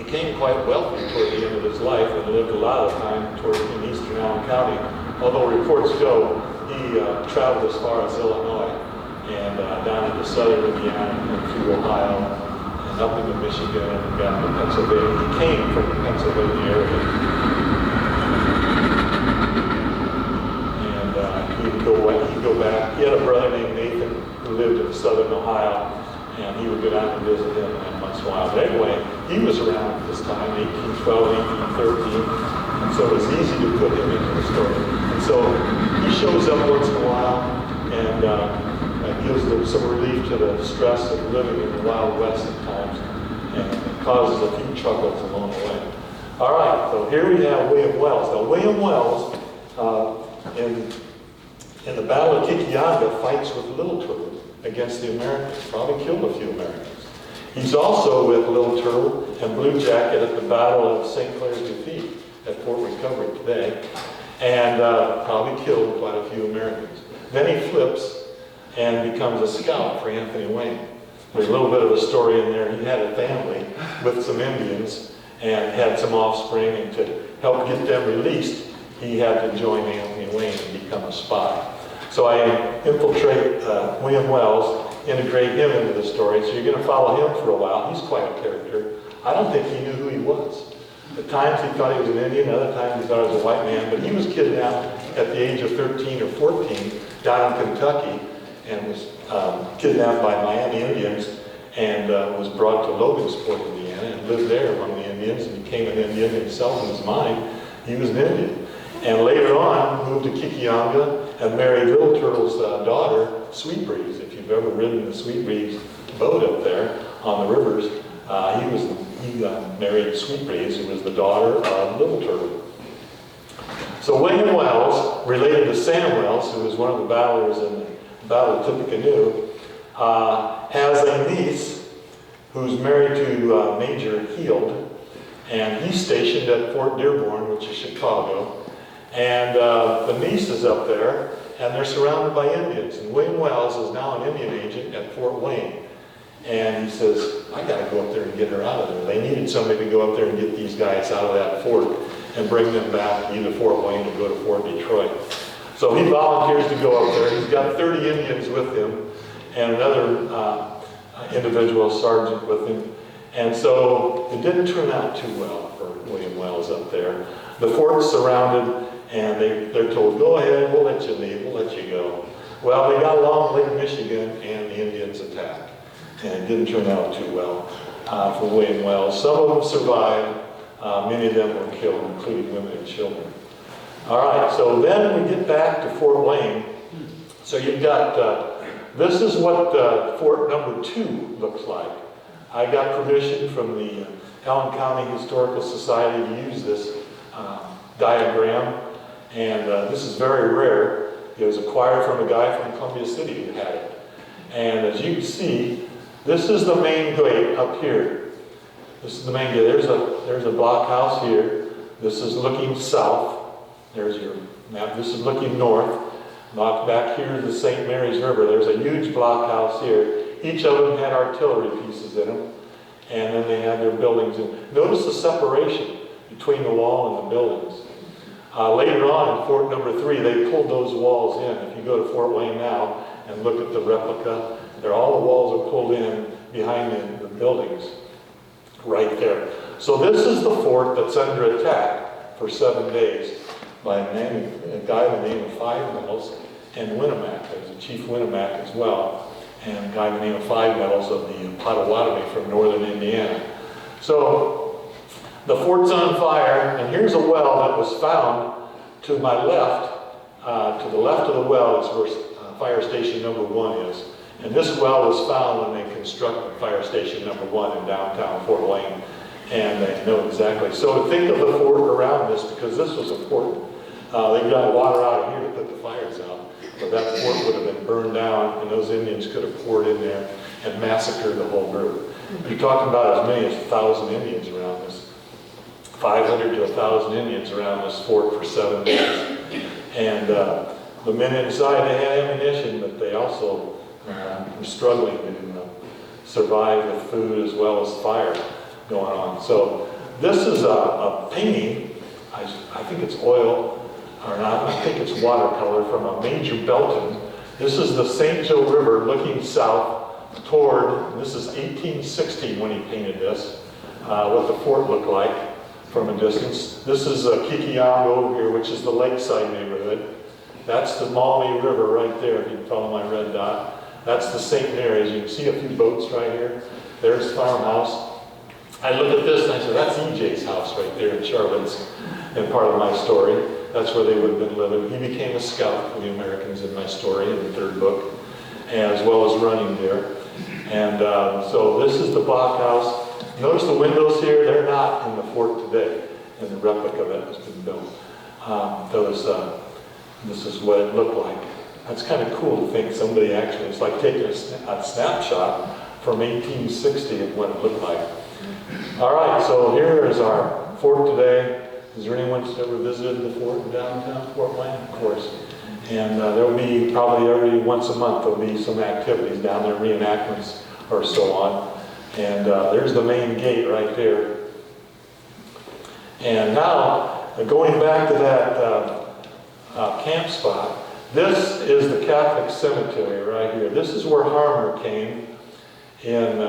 became quite wealthy toward the end of his life and lived a lot of time in eastern Allen County. Although reports go, he traveled as far as Illinois and down into southern Indiana and through Ohio and up into Michigan and down to Pennsylvania. He came from the Pennsylvania area. And he'd go back. He had a brother named Nathan who lived in southern Ohio, and he would go down and visit him once in a while. But anyway, he was around at this time, 1812, 1813, and so it was easy to put him into the story. And so he shows up once in a while and gives them some relief to the stress of living in the Wild West at times, and causes a few chuckles along the way. All right, so here we have William Wells. Now, William Wells, in the Battle of Kekionga, fights with Little Turtle against the Americans, probably killed a few Americans. He's also with Little Turtle and Blue Jacket at the Battle of St. Clair's Defeat at Fort Recovery today, and probably killed quite a few Americans. Then he flips and becomes a scout for Anthony Wayne. There's a little bit of a story in there. He had a family with some Indians and had some offspring, and to help get them released, he had to join Anthony Wayne and become a spy. So I infiltrate William Wells, integrate him into the story. So you're going to follow him for a while. He's quite a character. I don't think he knew who he was. At times he thought he was an Indian, other times he thought he was a white man, but he was kidnapped at the age of 13 or 14 down in Kentucky and was kidnapped by Miami Indians and was brought to Logansport, Indiana, and lived there among the Indians and became an Indian himself in his mind. He was an Indian. And later on, moved to Kekionga and married Little Turtle's daughter, Sweet Breeze. If you've ever ridden the Sweet Breeze boat up there on the rivers, he married Sweet Breeze, who was the daughter of Little Turtle. So William Wells, related to Sam Wells, who was one of the battlers in the Battle of Tippecanoe, has a niece who's married to Major Heald, and he's stationed at Fort Dearborn, which is Chicago. And the niece is up there, and they're surrounded by Indians. And William Wells is now an Indian agent at Fort Wayne. And he says, I got to go up there and get her out of there. They needed somebody to go up there and get these guys out of that fort and bring them back to either Fort Wayne or go to Fort Detroit. So he volunteers to go up there. He's got 30 Indians with him and another individual sergeant with him. And so it didn't turn out too well for William Wells up there. The fort's surrounded, and they're told, go ahead, we'll let you leave, we'll let you go. Well, they got along Lake Michigan, and the Indians attacked. And it didn't turn out too well for William Wells. Some of them survived. Many of them were killed, including women and children. All right, so then we get back to Fort Wayne. So you've got, this is what Fort number 2 looks like. I got permission from the Allen County Historical Society to use this diagram, and this is very rare. It was acquired from a guy from Columbia City who had it. And as you can see, this is the main gate up here. This is the main gate. There's a blockhouse here. This is looking south. There's your map. This is looking north. Back here is the St. Mary's River. There's a huge blockhouse here. Each of them had artillery pieces in them, and then they had their buildings. And notice the separation between the wall and the buildings. Later on in Fort number 3, they pulled those walls in. If you go to Fort Wayne now and look at the replica, all the walls are pulled in behind the buildings right there. So this is the fort that's under attack for 7 days by a guy by the name of Five Medals and Winnemac. There's a Chief Winnemac as well, and a guy by the name of Five Medals of the Potawatomi from northern Indiana. So the fort's on fire, and here's a well that was found to my left. To the left of the well is where fire station number 1 is. And this well was found when they constructed fire station number 1 in downtown Fort Wayne. And they know exactly. So think of the fort around this, because this was important. They got water out of here to put the fires out. But that fort would have been burned down, and those Indians could have poured in there and massacred the whole group. You're talking about as many as 1,000 Indians around this. 500 to 1,000 Indians around this fort for 7 days. And the men inside, they had ammunition, but they also were struggling to survive with food as well as fire going on. So this is a painting, I think it's oil, or not, I think it's watercolor from a Major Belton. This is the St. Joe River looking south toward, this is 1860 when he painted this, what the fort looked like from a distance. This is Kekionga over here, which is the lakeside neighborhood. That's the Maumee River right there, if you can follow my red dot. That's the St. Mary's. You can see a few boats right here. There's farmhouse. I look at this and I say, that's EJ's house right there in Charlotte's, and part of my story. That's where they would have been living. He became a scout for the Americans in my story in the 3rd book. as well as running deer. And so this is the blockhouse. Notice the windows here, they're not in the fort today, and the replica that has been built. This is what it looked like. That's kind of cool to think somebody actually, it's like taking a snapshot from 1860 of what it looked like. All right, so here is our fort today. Is there anyone who's ever visited the fort in downtown Fort Wayne? Of course. And there will be probably every once a month there'll be some activities down there, reenactments or so on. And there's the main gate right there. And now, going back to that camp spot, this is the Catholic cemetery right here. This is where Harmer came in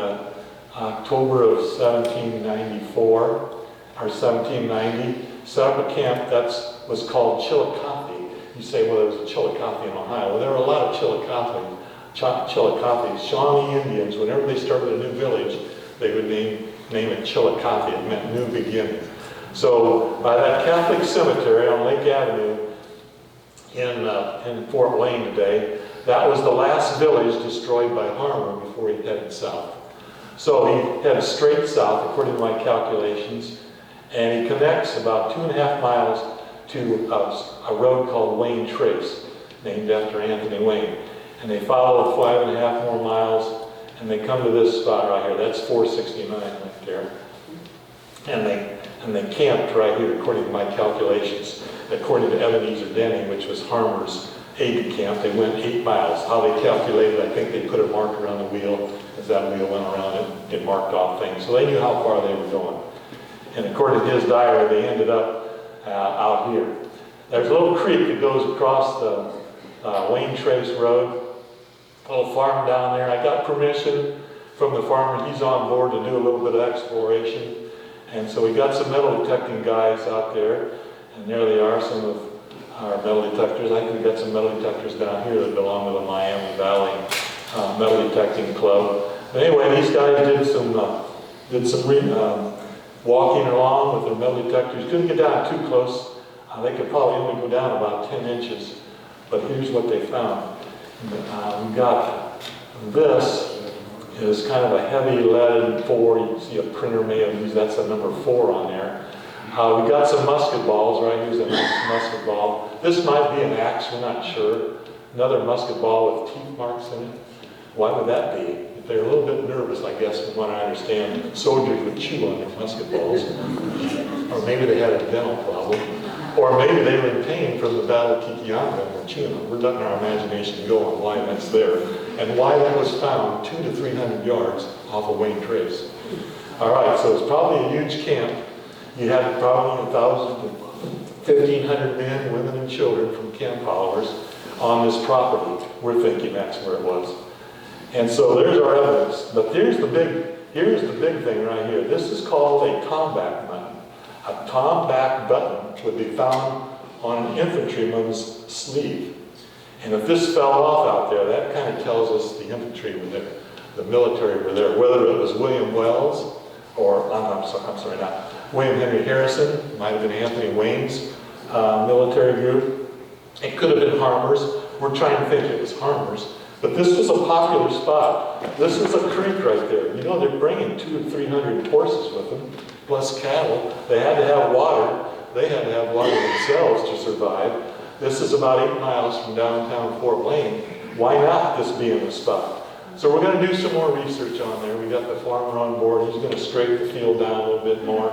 October of 1794 or 1790. Set up a camp that was called Chillicothe. You say, well, there was a Chillicothe in Ohio. Well, there were a lot of Chillicothe's. Shawnee Indians, whenever they started a new village, they would name it Chillicothe. It meant new beginning. So by that Catholic cemetery on Lake Avenue in Fort Wayne today, that was the last village destroyed by Harmer before he headed south. So he headed straight south, according to my calculations, and he connects about 2.5 miles to a road called Wayne Trace, named after Anthony Wayne. And they follow 5.5 more miles, and they come to this spot right here. That's 469 right there. And they camped right here, according to my calculations. According to Ebenezer Denny, which was Harmer's aide-de-camp, they went 8 miles. How they calculated, I think they put a marker on the wheel. As that wheel went around, it marked off things. So they knew how far they were going. And according to his diary, they ended up out here. There's a little creek that goes across the Wayne Trace Road. A little farm down there. I got permission from the farmer. He's on board to do a little bit of exploration. And so we got some metal detecting guys out there. And there they are, some of our metal detectors. I think we've got some metal detectors down here that belong to the Miami Valley Metal Detecting Club. But anyway, these guys did some walking along with their metal detectors. Couldn't get down too close. They could probably only go down about 10 inches. But here's what they found. We got this is kind of a heavy lead 4. You can see a printer may have used, that's a number 4 on there. We got some musket balls, right? Here's a nice musket ball. This might be an axe, we're not sure. Another musket ball with teeth marks in it. Why would that be? If they're a little bit nervous, I guess, from what I understand, soldiers would chew on their musket balls. Or maybe they had a dental problem. Or maybe they were in pain from the Battle of Kekionga and were chewing them. We're letting our imagination go on why that's there. And why that was found 200 to 300 yards off of Wayne Trace. All right, so it's probably a huge camp. You had probably 1,000 to 1,500 men, women, and children from camp followers on this property. We're thinking that's where it was. And so there's our evidence. But here's the big thing right here. This is called a tomback button. A tomback button would be found on an infantryman's sleeve. And if this fell off out there, that kind of tells us the infantry were there, the military were there. Whether it was William Wells or, I'm sorry, not William Henry Harrison, might have been Anthony Wayne's military group. It could have been Harmer's. We're trying to think it was Harmer's. But this was a popular spot. This is a creek right there. You know, they're bringing 200 to 300 horses with them, plus cattle. They had to have water. They had to have water themselves to survive. This is about 8 miles from downtown Fort Wayne. Why not this be in the spot? So we're going to do some more research on there. We got the farmer on board. He's going to straighten the field down a little bit more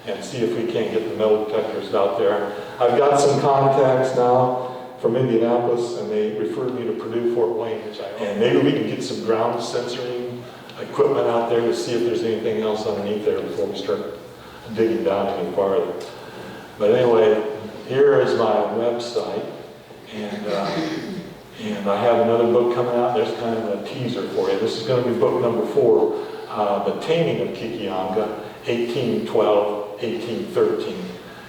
and see if we can't get the metal detectors out there. I've got some contacts now from Indianapolis, and they referred me to Purdue, Fort Wayne, and maybe we can get some ground censoring equipment out there to see if there's anything else underneath there before we start digging down any farther. But anyway, here is my website, and I have another book coming out. There's kind of a teaser for you. This is going to be book number 4, The Taming of Kekionga, 1812, 1813.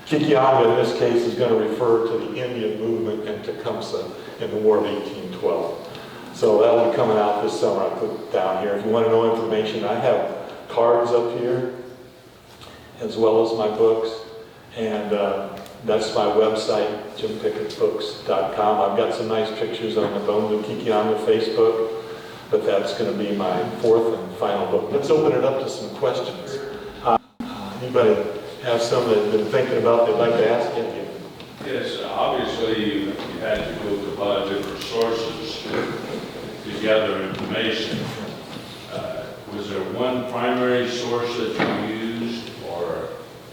Kekionga, in this case, is going to refer to the Indian movement in Tecumseh in the War of 1812. So that will be coming out this summer. I put it down here. If you want to know information, I have cards up here, as well as my books. And that's my website, jimpickettbooks.com. I've got some nice pictures on the Bones of Kekionga Facebook. but that's going to be my fourth and final book. Let's open it up to some questions. Anybody have some that they've been thinking about they'd like to ask you? Yes, obviously you had to go to a lot of different sources to gather information. Was there one primary source that you used, or?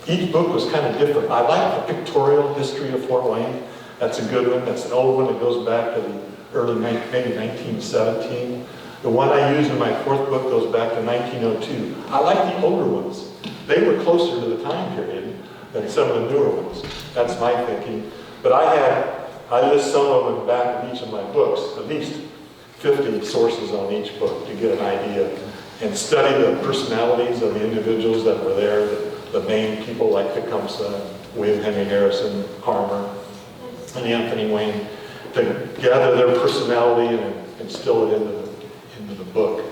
Each book was kind of different. I like the pictorial history of Fort Wayne. That's a good one. That's an old one that goes back to the early, maybe 1917. The one I used in my fourth book goes back to 1902. I like the older ones. They were closer to the time period than some of the newer ones. That's my thinking. But I list some of them in the back of each of my books, at least 50 sources on each book to get an idea and study the personalities of the individuals that were there, the main people like Tecumseh, William Henry Harrison, Harmer, and Anthony Wayne, to gather their personality and instill it into the book,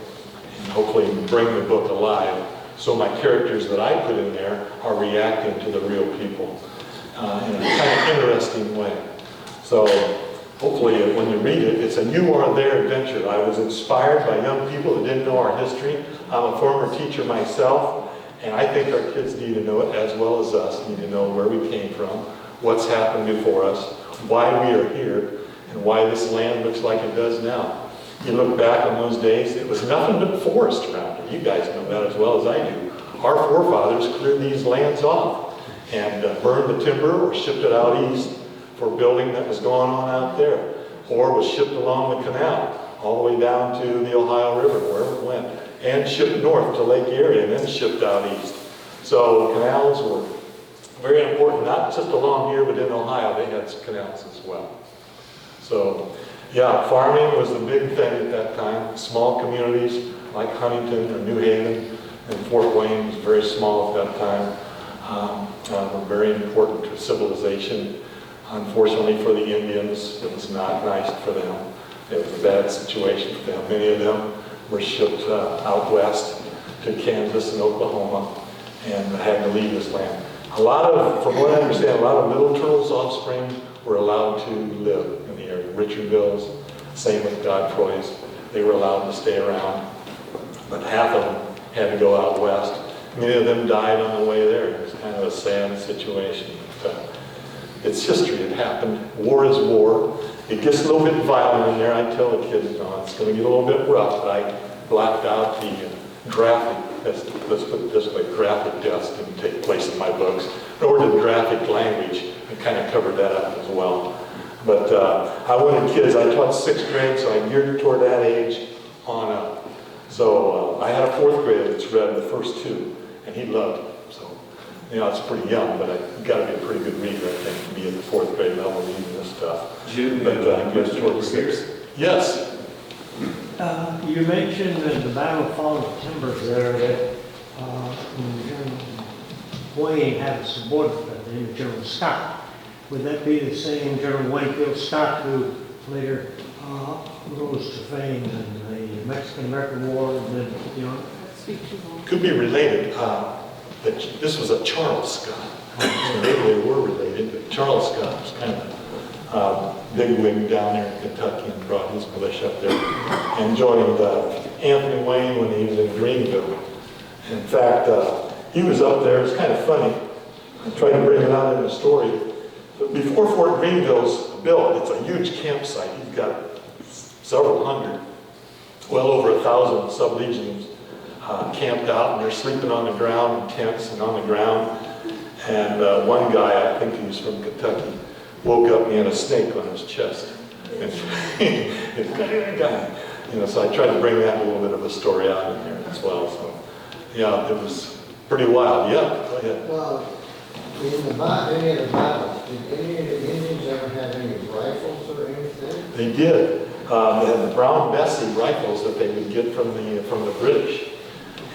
and hopefully bring the book alive. So my characters that I put in there are reacting to the real people in a kind of interesting way. So hopefully when you read it, it's a you are there adventure. I was inspired by young people that didn't know our history. I'm a former teacher myself, and I think our kids need to know it as well as us, need to know where we came from, what's happened before us, why we are here, and why this land looks like it does now. You look back on those days, it was nothing but forest around here. You guys know that as well as I do. Our forefathers cleared these lands off and burned the timber or shipped it out east for building that was going on out there, or was shipped along the canal all the way down to the Ohio River, wherever it went, and shipped north to Lake Erie and then shipped out east. So canals were very important, not just along here, but in Ohio, they had canals as well. So, yeah, farming was the big thing at that time. Small communities like Huntington or New Haven and Fort Wayne was very small at that time. Were very important to civilization. Unfortunately for the Indians, it was not nice for them. It was a bad situation for them. Many of them were shipped out west to Kansas and Oklahoma and had to leave this land. From what I understand, a lot of Little Turtle's offspring were allowed to live in the area. Richardville's, same with Godfrey's. They were allowed to stay around, but half of them had to go out west. Many of them died on the way there. It was kind of a sad situation. But, it's history. It happened. War is war. It gets a little bit violent in there. I tell the kids, no, it's going to get a little bit rough, but I blacked out the graphic, let's put it this way, graphic deaths didn't take place in my books, nor did graphic language. I kind of covered that up as well. But I wanted kids, I taught 6th grade, so I geared toward that age on up. So I had a 4th grader that's read the first 2, and he loved it. So, you know, it's pretty young, but you've got to be a pretty good reader, I think, to be at the 4th grade level reading this stuff. Jim, But geared toward 6th. Yes? You mentioned that the Battle Fall of Timbers there, that General Wayne had a subordinate by the name of General Scott. Would that be the same General Winfield Scott who later rose to fame in the Mexican-American War and then, you know? Could be related. This was a Charles Scott. So maybe they were related, but Charles Scott was kind of big wig down there in Kentucky and brought his militia up there and joined Anthony Wayne when he was in Greenville. In fact, he was up there. It's kind of funny. I tried to bring it out in the story. But before Fort Greenville's built, it's a huge campsite. You've got several hundred, well over 1,000 sub-legions camped out, and they're sleeping on the ground in tents and on the ground. And one guy, I think he was from Kentucky, woke up and he had a snake on his chest. And you know, so I tried to bring that little bit of a story out in there as well. So, yeah, it was pretty wild. Yeah, go ahead. Well, in any of the battles, did any of the Indians ever have any rifles or anything? They did. They had the Brown Bessie rifles that they would get from the British,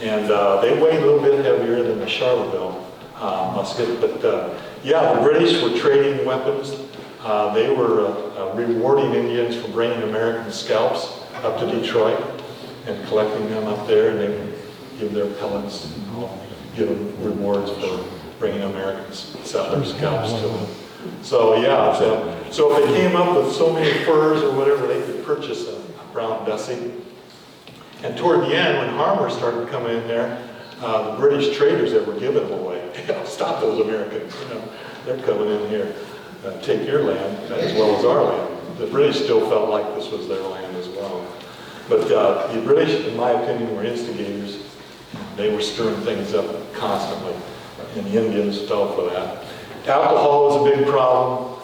and they weighed a little bit heavier than the Charleville musket. But yeah, the British were trading weapons. They were rewarding Indians for bringing American scalps up to Detroit and collecting them up there, and they would give their pellets, give them rewards for bringing American settler scalps to them. So yeah, so if they came up with so many furs or whatever, they could purchase a Brown Bessie And toward the end, when Harmers started coming in there, the British traders that were giving them away, stop those Americans, they're coming in here, take your land as well as our land. The British still felt like this was their land as well. But the British, in my opinion, were instigators. They were stirring things up constantly, and the Indians fell for that. Alcohol was a big problem.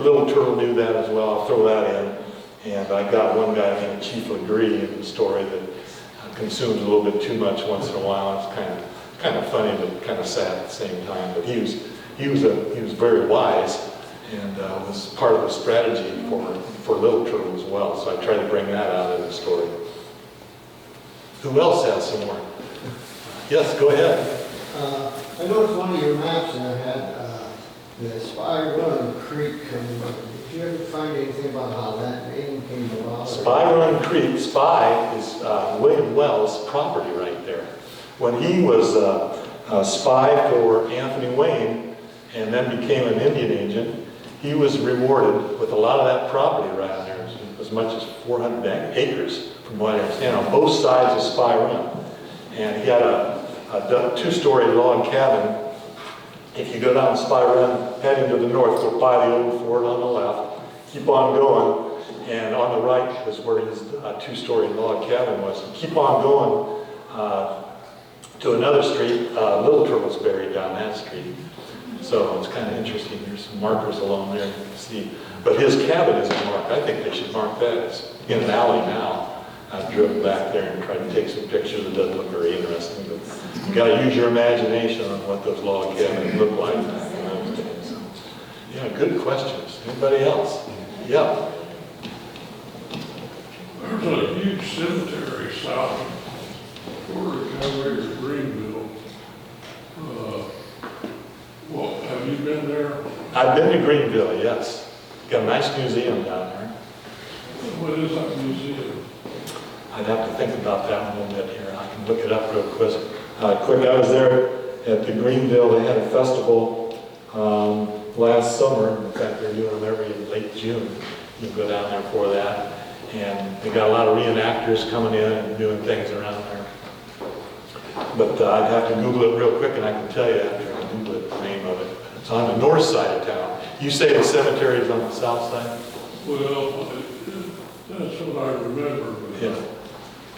Little Turtle knew that as well. I'll throw that in. And I got one guy named Chief Legree in the story that consumes a little bit too much once in a while. It's kind of funny, but kind of sad at the same time. But he was very wise, and was part of the strategy for Little Turtle as well. So I tried to bring that out in the story. Who else has some more? Yes, go ahead. I noticed one of your maps that had the Spy Run Creek coming up. Did you ever find anything about how that name came about? Spy Run Creek, Spy is William Wells' property right there. When he was a spy for Anthony Wayne and then became an Indian agent, he was rewarded with a lot of that property around there, as much as 400 acres, from what I understand, on both sides of Spy Run. And he had a two-story log cabin. If you go down Spy Run, heading to the north, go by the old fort on the left, keep on going, and on the right is where his two-story log cabin was. And keep on going to another street. Little Turtle's buried down that street. So it's kind of interesting. There's some markers along there you can see. But his cabin isn't marked. I think they should mark that. It's in an alley now. I've driven back there and tried to take some pictures. It doesn't look very interesting, but you got to use your imagination on what those log cabins look like. So, yeah, good questions. Anybody else? Yeah. There's a huge cemetery south of Porter County or Greenville. Well, have you been there? I've been to Greenville, yes. Got a nice museum down there. What is that museum? I'd have to think about that one a little bit here. I can look it up real quick. I was there at the Greenville. They had a festival last summer. In fact, they're doing them every late June. You can go down there for that. And they got a lot of reenactors coming in and doing things around there. But I'd have to Google it real quick, and I can tell you after I Google it the name of it. It's on the north side of town. You say the cemetery is on the south side? Well, that's what I remember. But Yeah,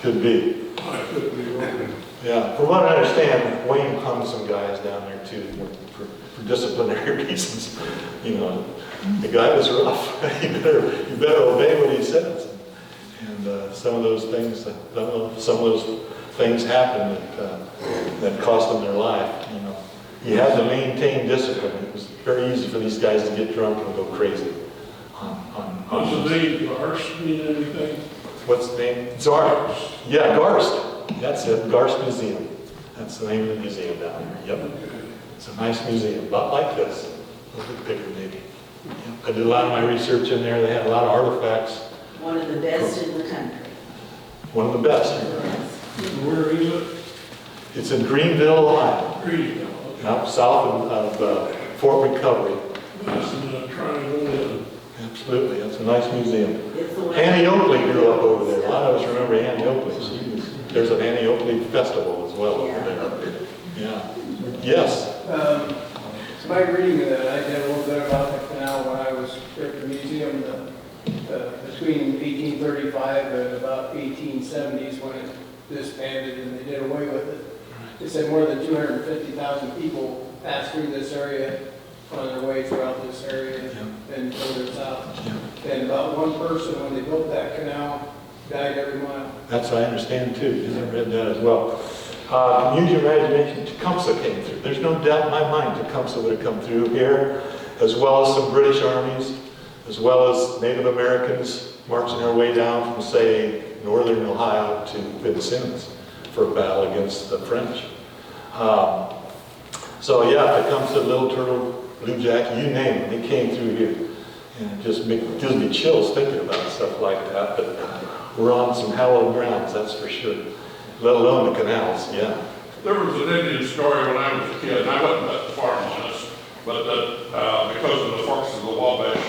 could be. I could be wrong. Yeah, from what I understand, Wayne hung some guys down there too for disciplinary reasons. The guy was rough. you better obey what he says. And some of those things happened that cost them their life. You had to maintain discipline. It was very easy for these guys to get drunk and go crazy. Does the name Garst mean anything? What's the name? Zarst. Yeah, Garst. That's it. Garst Museum. That's the name of the museum down there. Yep. It's a nice museum, about like this. A little bit bigger, maybe. Yep. I did a lot of my research in there. They had a lot of artifacts. One of the best in the country. One of the best. Where is it? It's in Greenville, Ohio. Greenville. Up south of Fort Recovery. That's in the Triangle. Absolutely. That's a nice museum. It's the one- Annie Oakley grew up over there. A lot of us remember Annie Oakley. There's an Annie Oakley festival as well over there. Yeah. Yes. My reading of that, I did a little bit about the canal when I was at the museum between 1835 and about 1870s when it disbanded and they did away with it. They said more than 250,000 people passed through this area on their way throughout this area and further south. And about one person, when they built that canal, died every mile. That's what I understand too, because I read that as well. Use your imagination. Tecumseh came through. There's no doubt in my mind Tecumseh would have come through here, as well as some British armies, as well as Native Americans marching their way down from, say, northern Ohio to Vincennes for a battle against the French. So yeah, Tecumseh, Little Turtle, Blue Jack, you name it, they came through here. And it just gives me chills thinking about stuff like that, but we're on some hallowed grounds, that's for sure. Let alone the canals, yeah. There was an Indian story when I was a kid, and I wasn't at the farm on this, but that because of the forks of the Wabash,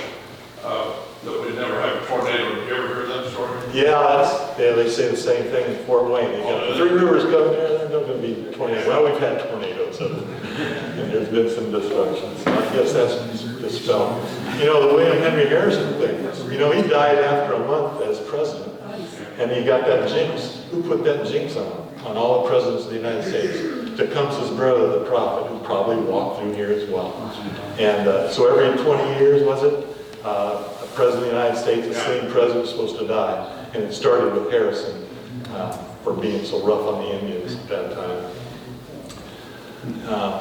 that we'd never have a tornado. Did you ever hear that story? Yeah, Yeah, they say the same thing in Fort Wayne. They got the Three Rivers coming there, they're not going to be tornadoes. Well, we've had tornadoes, and there's been some destruction. So I guess that's dispelled. You know, the William Henry Harrison thing, you know, he died after a month as president, and he got that jinx. Who put that jinx on all the presidents of the United States? Tecumseh's brother, the prophet, who probably walked through here as well. And so every 20 years, was it, a president of the United States, the same president was supposed to die. And it started with Harrison for being so rough on the Indians at that time.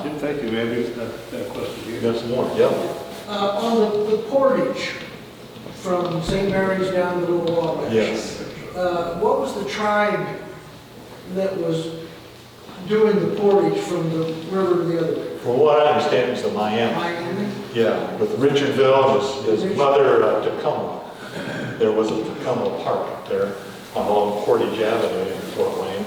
Jim, thank you, maybe that question. You got some more? Yeah. On the portage from St. Mary's down to Little Wabash. Yes. What was the tribe that was doing the portage from the river to the other way? From what I understand, it was the Miami. Miami? Yeah, with Richardville, his mother, Tacoma. There was a Tacoma Park up there along Portage Avenue in Fort Wayne.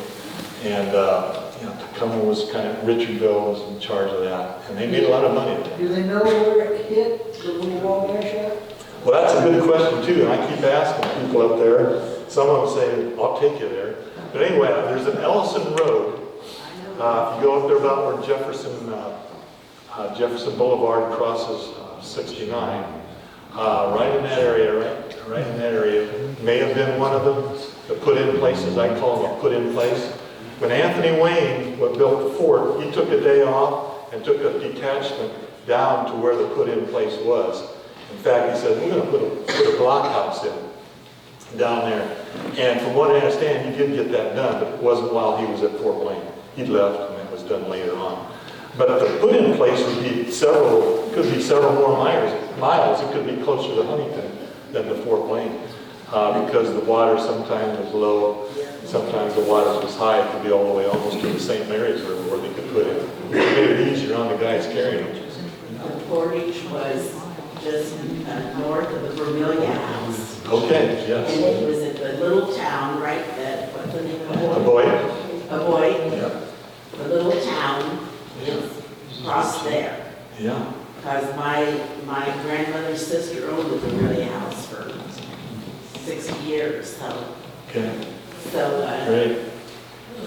And you know, Tacoma was kind of, Richardville was in charge of that. And they made a lot of money at that. Do they know where it hit the Little Wabash at? Well, that's a good question too, and I keep asking people up there. Some of them say, I'll take you there. But anyway, there's an Ellison Road. If you go up there about where Jefferson Boulevard crosses 69, right in that area, right in that area, may have been one of them that put in place, as I call them, put in place. When Anthony Wayne built the fort, he took a day off and took a detachment down to where the put in place was. In fact, he said, we're going to put a blockhouse in down there. And from what I understand, he did get that done, but it wasn't while he was at Fort Wayne. He left, and it was done later on. But the put-in place would be could be several more miles. It could be closer to Huntington than to Fort Wayne, because the water sometimes was low, sometimes the water was high. It could be all the way almost to the St. Mary's River where they could put it. It made it easier on the guys carrying them. The portage was just north of the Vermilion House. Okay, yes. And it was at the little town, right, what's the name of it? Avoid. Yeah. The little town is across there. Yeah. Because my grandmother's sister owned the Vermilion House for 60 years, so. Okay. So, Great.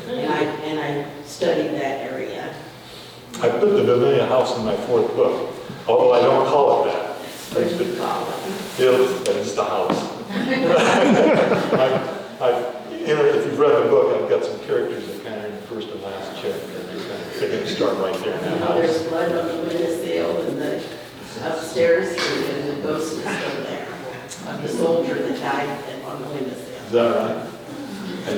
and I studied that area. I put the Vermilion House in my fourth book, although I don't call it that. What do you call it? It's the house. If you've read the book, I've got some characters that kind of are in the first and last chapter. They're going to start right there in that house. There's blood on the windowsill and the upstairs, and the ghost is still there of the soldier that died on the windowsill. Is that right? And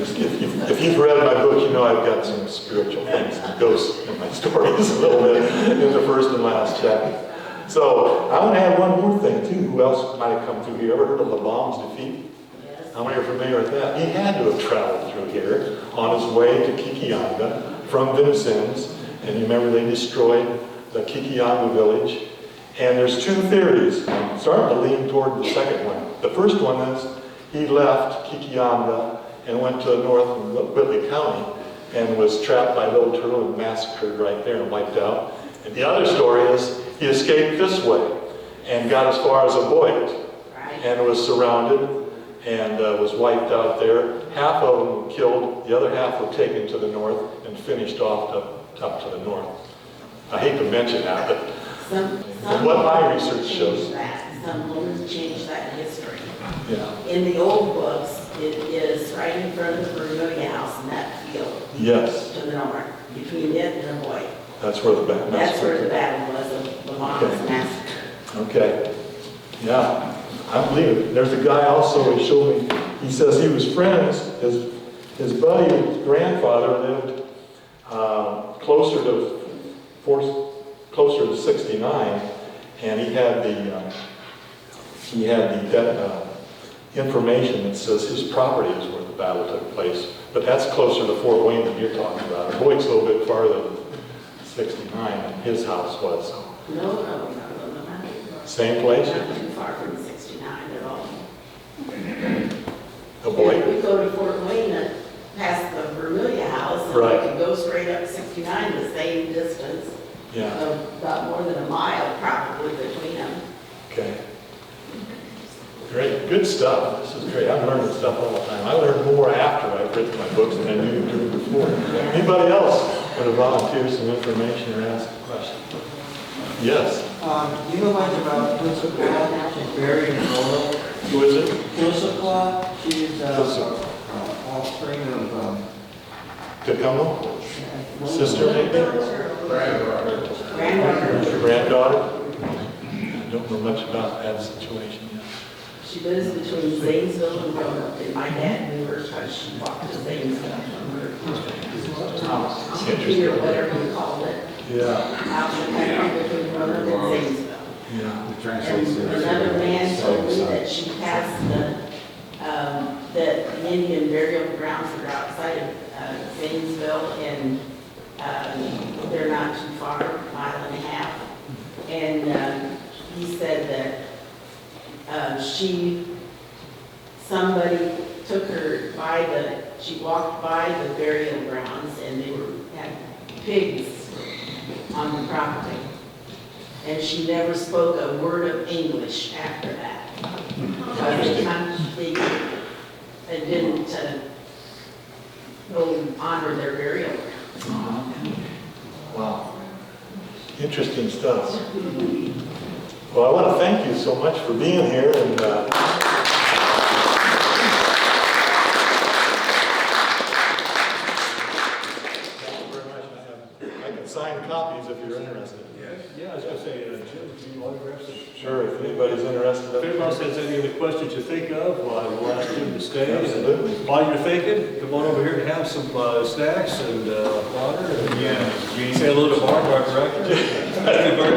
if you've read my book, you know I've got some spiritual things and ghosts in my stories a little bit in the first and last chapter. So I want to add one more thing too. Who else might have come through here? Ever heard of LeBaum's defeat? Yes. How many are familiar with that? He had to have traveled through here on his way to Kekionga from Vincennes. And you remember they destroyed the Kekionga village. And there's two theories. I'm starting to lean toward the second one. The first one is he left Kekionga and went to north of Whitley County and was trapped by Little Turtle and massacred right there and wiped out. And the other story is he escaped this way and got as far as Avoid and was surrounded and was wiped out there. Half of them were killed, the other half were taken to the north and finished off up to the north. I hate to mention that, but what my research shows. Some women change that history. Yeah. In the old books, it is right in front of the Vermilion House in that field. Yes. To the north, between it and Avoid. That's where the battle. That's where the battle was of Lamont massacre. Okay. Yeah, I believe it. There's a guy also, he showed me, he says he was friends, his buddy, his grandfather lived closer to 69, and he had the information that says his property is where the battle took place. But that's closer to Fort Wayne than you're talking about. Avoid's a little bit farther than 69, and his house was. No. Same place? Not too far from 69 at all. Avoid? And we go to Fort Wayne and past the Vermilion House, and Right. we can go straight up 69, the same distance. Yeah. About more than a mile probably between them. Okay. Great. good stuff. This is great. I'm learning stuff all the time. I learn more after I've written my books than I knew before. Anybody else want to volunteer some information or ask a question? Yes. Do you know much about Kekionga? She's buried in Florida. Who is it? Kekionga, she's offspring of Kekionga? Sister, maybe? Granddaughter? I don't know much about that situation yet. She lives between Zanesville and Roanoke, and my dad knew her because she walked to Zanesville from her or whatever you called it. Yeah. Out in the country between Roanoke and Zanesville. Yeah. And another man told me that she passed that the Indian burial grounds are outside of Zanesville, and they're not too far, a mile and a half. And he said that somebody took her she walked by the burial grounds, and they had pigs on the property. And she never spoke a word of English after that. They didn't go honor their burial grounds. Wow. Interesting stuff. Well, I want to thank you so much for being here, and thank you very much. I can sign copies if you're interested. Yeah, I was going to say, Jim, do you autograph it? Sure, if anybody's interested. If anyone else has any other questions you think of, well, we'll ask Jim to stay. Absolutely. While you're thinking, come on over here and have some snacks and water. And say hello to Mark, our director. Thank you very